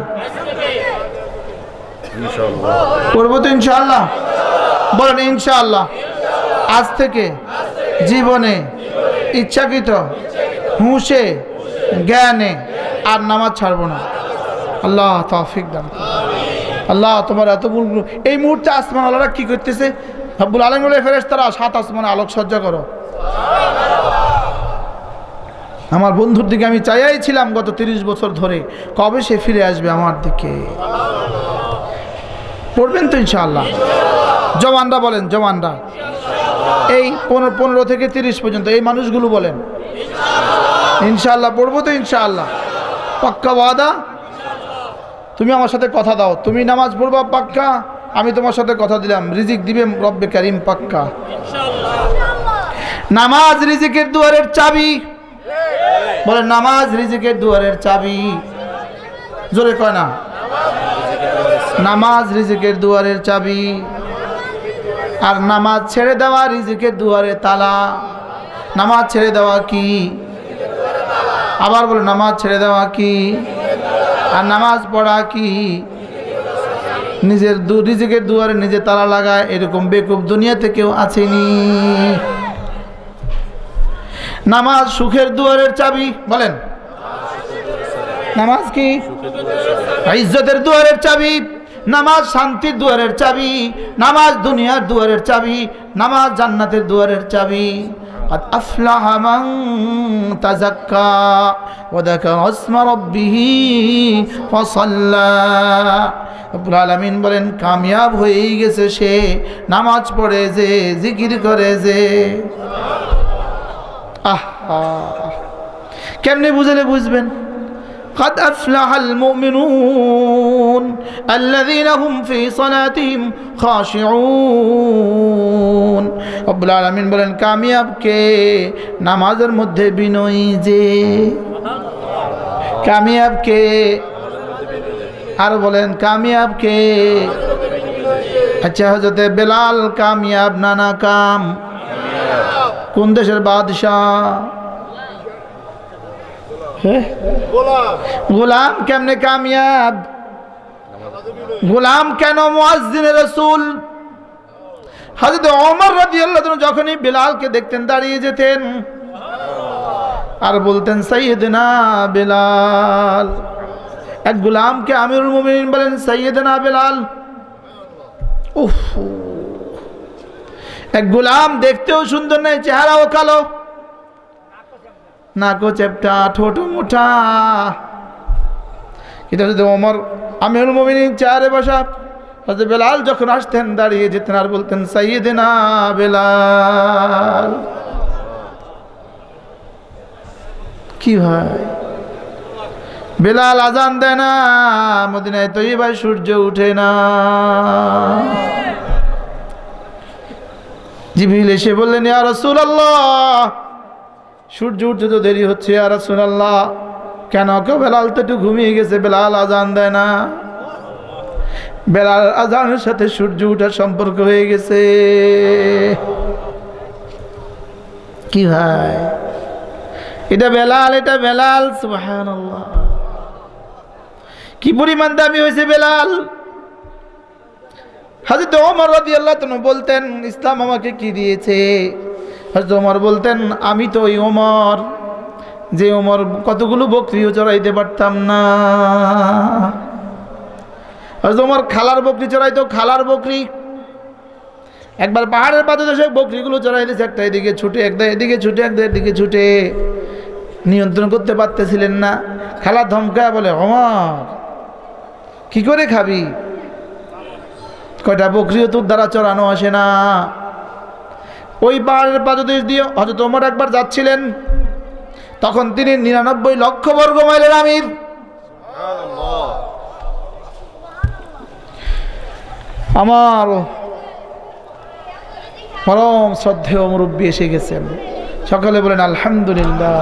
পড়বো তো ইনশাআল্লাহ। বলেন ইনশাআল্লাহ। আজ থেকে জীবনে ইচ্ছাকৃত হুঁশে জ্ঞানে আর নামাজ ছাড়বো না। আল্লাহ তৌফিক দান। আল্লাহ তোমার এত এই মুহূর্তে আসমান আল্লাহরা কি করতেছে? রব্বুল আলামিন বলে, ফেরেশতারা সাত আসমানে আলোক সজ্জা করো। আমার বন্ধুর দিকে আমি চাইয়াই ছিলাম গত 30 বছর ধরে, কবে সে ফিরে আসবে আমার দিকে। পড়বেন তো ইনশাআল্লাহ? জওয়ানরা বলেন, জওয়ানরা এই 15 থেকে 30 পর্যন্ত এই মানুষগুলো বলেন ইনশাআল্লাহ পড়বো তো ইনশাআল্লাহ। পাক্কা ওয়াদা? তুমি আমার সাথে কথা দাও, তুমি নামাজ পড়বা পাক্কা, আমি তোমার সাথে কথা দিলাম, রিজিক দিবে রব্বে কারিম পাক্কা। নামাজ রিজিকের দুয়ারের চাবি। বলেন নামাজ রিজিকের দুয়ারের চাবি। জোরে কয় না? নামাজ রিজিকের দুয়ারের চাবি। আর নামাজ ছেড়ে দেওয়া রিজিকের দুয়ারে তালা। নামাজ ছেড়ে দেওয়া কি? আবার বলো, নামাজ ছেড়ে দেওয়া কি? আর নামাজ পড়া কি? নিজের রিজিকের দুয়ারে নিজে তালা লাগায়, এরকম বেকুব দুনিয়াতে কেউ আসেনি। নামাজ সুখের দুয়ারের চাবি। বলেন নামাজ কি? ইজ্জতের দুয়ারের চাবি। নামাজ শান্তির দুয়ারের চাবি। নামাজ দুনিয়ার দুয়ারের চাবি। নামাজ জান্নাতের দুয়ারের চাবি। قد أفلح من تزكى وذكر اسم ربه فصلى। রব্বুল আলামিন বলেন, কামিয়াব হয়ে গেছে সে নামাজ পড়ে যে, জিকির করে যে। কেমনে বুঝলে বুঝবেন? قد أفلح المؤمنون الذين هم في صلاتهم خاشعون। রব্বুল আলামিন বলেন, কামিয়াব কে? নামাজের মধ্যে বিনয়ী যে। কামিয়াব কে? আর বলেন কামিয়াব কে? আচ্ছা, হযরতে বেলাল কামিয়াব না নাকাম? কোন দেশের বাদশাহ? গোলাম কেমনে কামিয়াব? গোলাম কেন মুয়াজ্জিন রাসূল? হযরত ওমর রাদিয়াল্লাহু আনহু যখনই বেলালকে দেখতেন দাঁড়িয়ে যেতেন আর বলতেন সাইয়্যিদনা বেলাল। এক গোলামকে আমিরুল মুমিনিন বলেন সাইয়্যিদনা বেলাল। উফ, এক গোলাম দেখতেও সুন্দর নয়, চেহারাও কালো, নাকও চ্যাপ্টা, ঠোঁট মোটা। কিন্তু হযরত ওমর আমিরুল মুমিনিন চেয়ারে বসা, হযরত বেলাল যখন আসতেন দাঁড়িয়ে যেতেন আর বলতেন সাইয়্যিদনা বেলাল। কি ভাই, বেলাল আজান দেয় না, মদিনায় তৈয়বায় সূর্য উঠে না। জিবরিল এসে বললেন, ইয়া রাসূলুল্লাহ, সূর্য উঠতে তো দেরি হচ্ছে ইয়া রাসূলুল্লাহ। কেন? কেউ বেলাল তো একটু ঘুমিয়ে গেছে, বেলাল আজান দেয় না। বেলাল আজানের সাথে সূর্য উঠার সম্পর্ক হয়ে গেছে। কি ভাই, এটা বেলাল, এটা বেলাল। সুবহানাল্লাহ, কি পরিমাণ দামি হয়েছে বেলাল। হযরত ওমর রাদিয়াল্লাহু আনহু বলতেন, ইসলাম আমাকে কি দিয়েছে? হযরত ওমর বলতেন, আমি তো ওই ওমর যে ওমর কতগুলো বকরিও চড়াইতে পারতাম না। হযরত ওমর খালার বকরি চড়াইতো, খালার বকরি। একবার পাহাড়ের পাদদেশে বকরিগুলো চড়াইতেছে, একটা এদিকে ছুটে, একটা এদিকে ছুটে, একটা এদিকে ছুটে, নিয়ন্ত্রণ করতে পারতেছিলেন না। খালা ধমকায় বলে, ওমর কি করে খাবি? কয়টা বকরিও তোর দ্বারা চড়ানো আসে না। ওই পাহাড়ের পাদদেশ দিয়ে হযরত ওমর একবার যাচ্ছিলেন, তখন তিনি 99 লক্ষ বর্গ মাইলের আমির। পরম শ্রদ্ধেয় মুরব্বী এসে গেছেন, সকলে বলেন আলহামদুলিল্লাহ।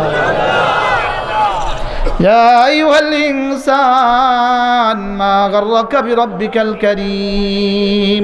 ইয়া আইয়ুহাল ইনসান মা গাররাকা বিরাব্বিকাল কারীম।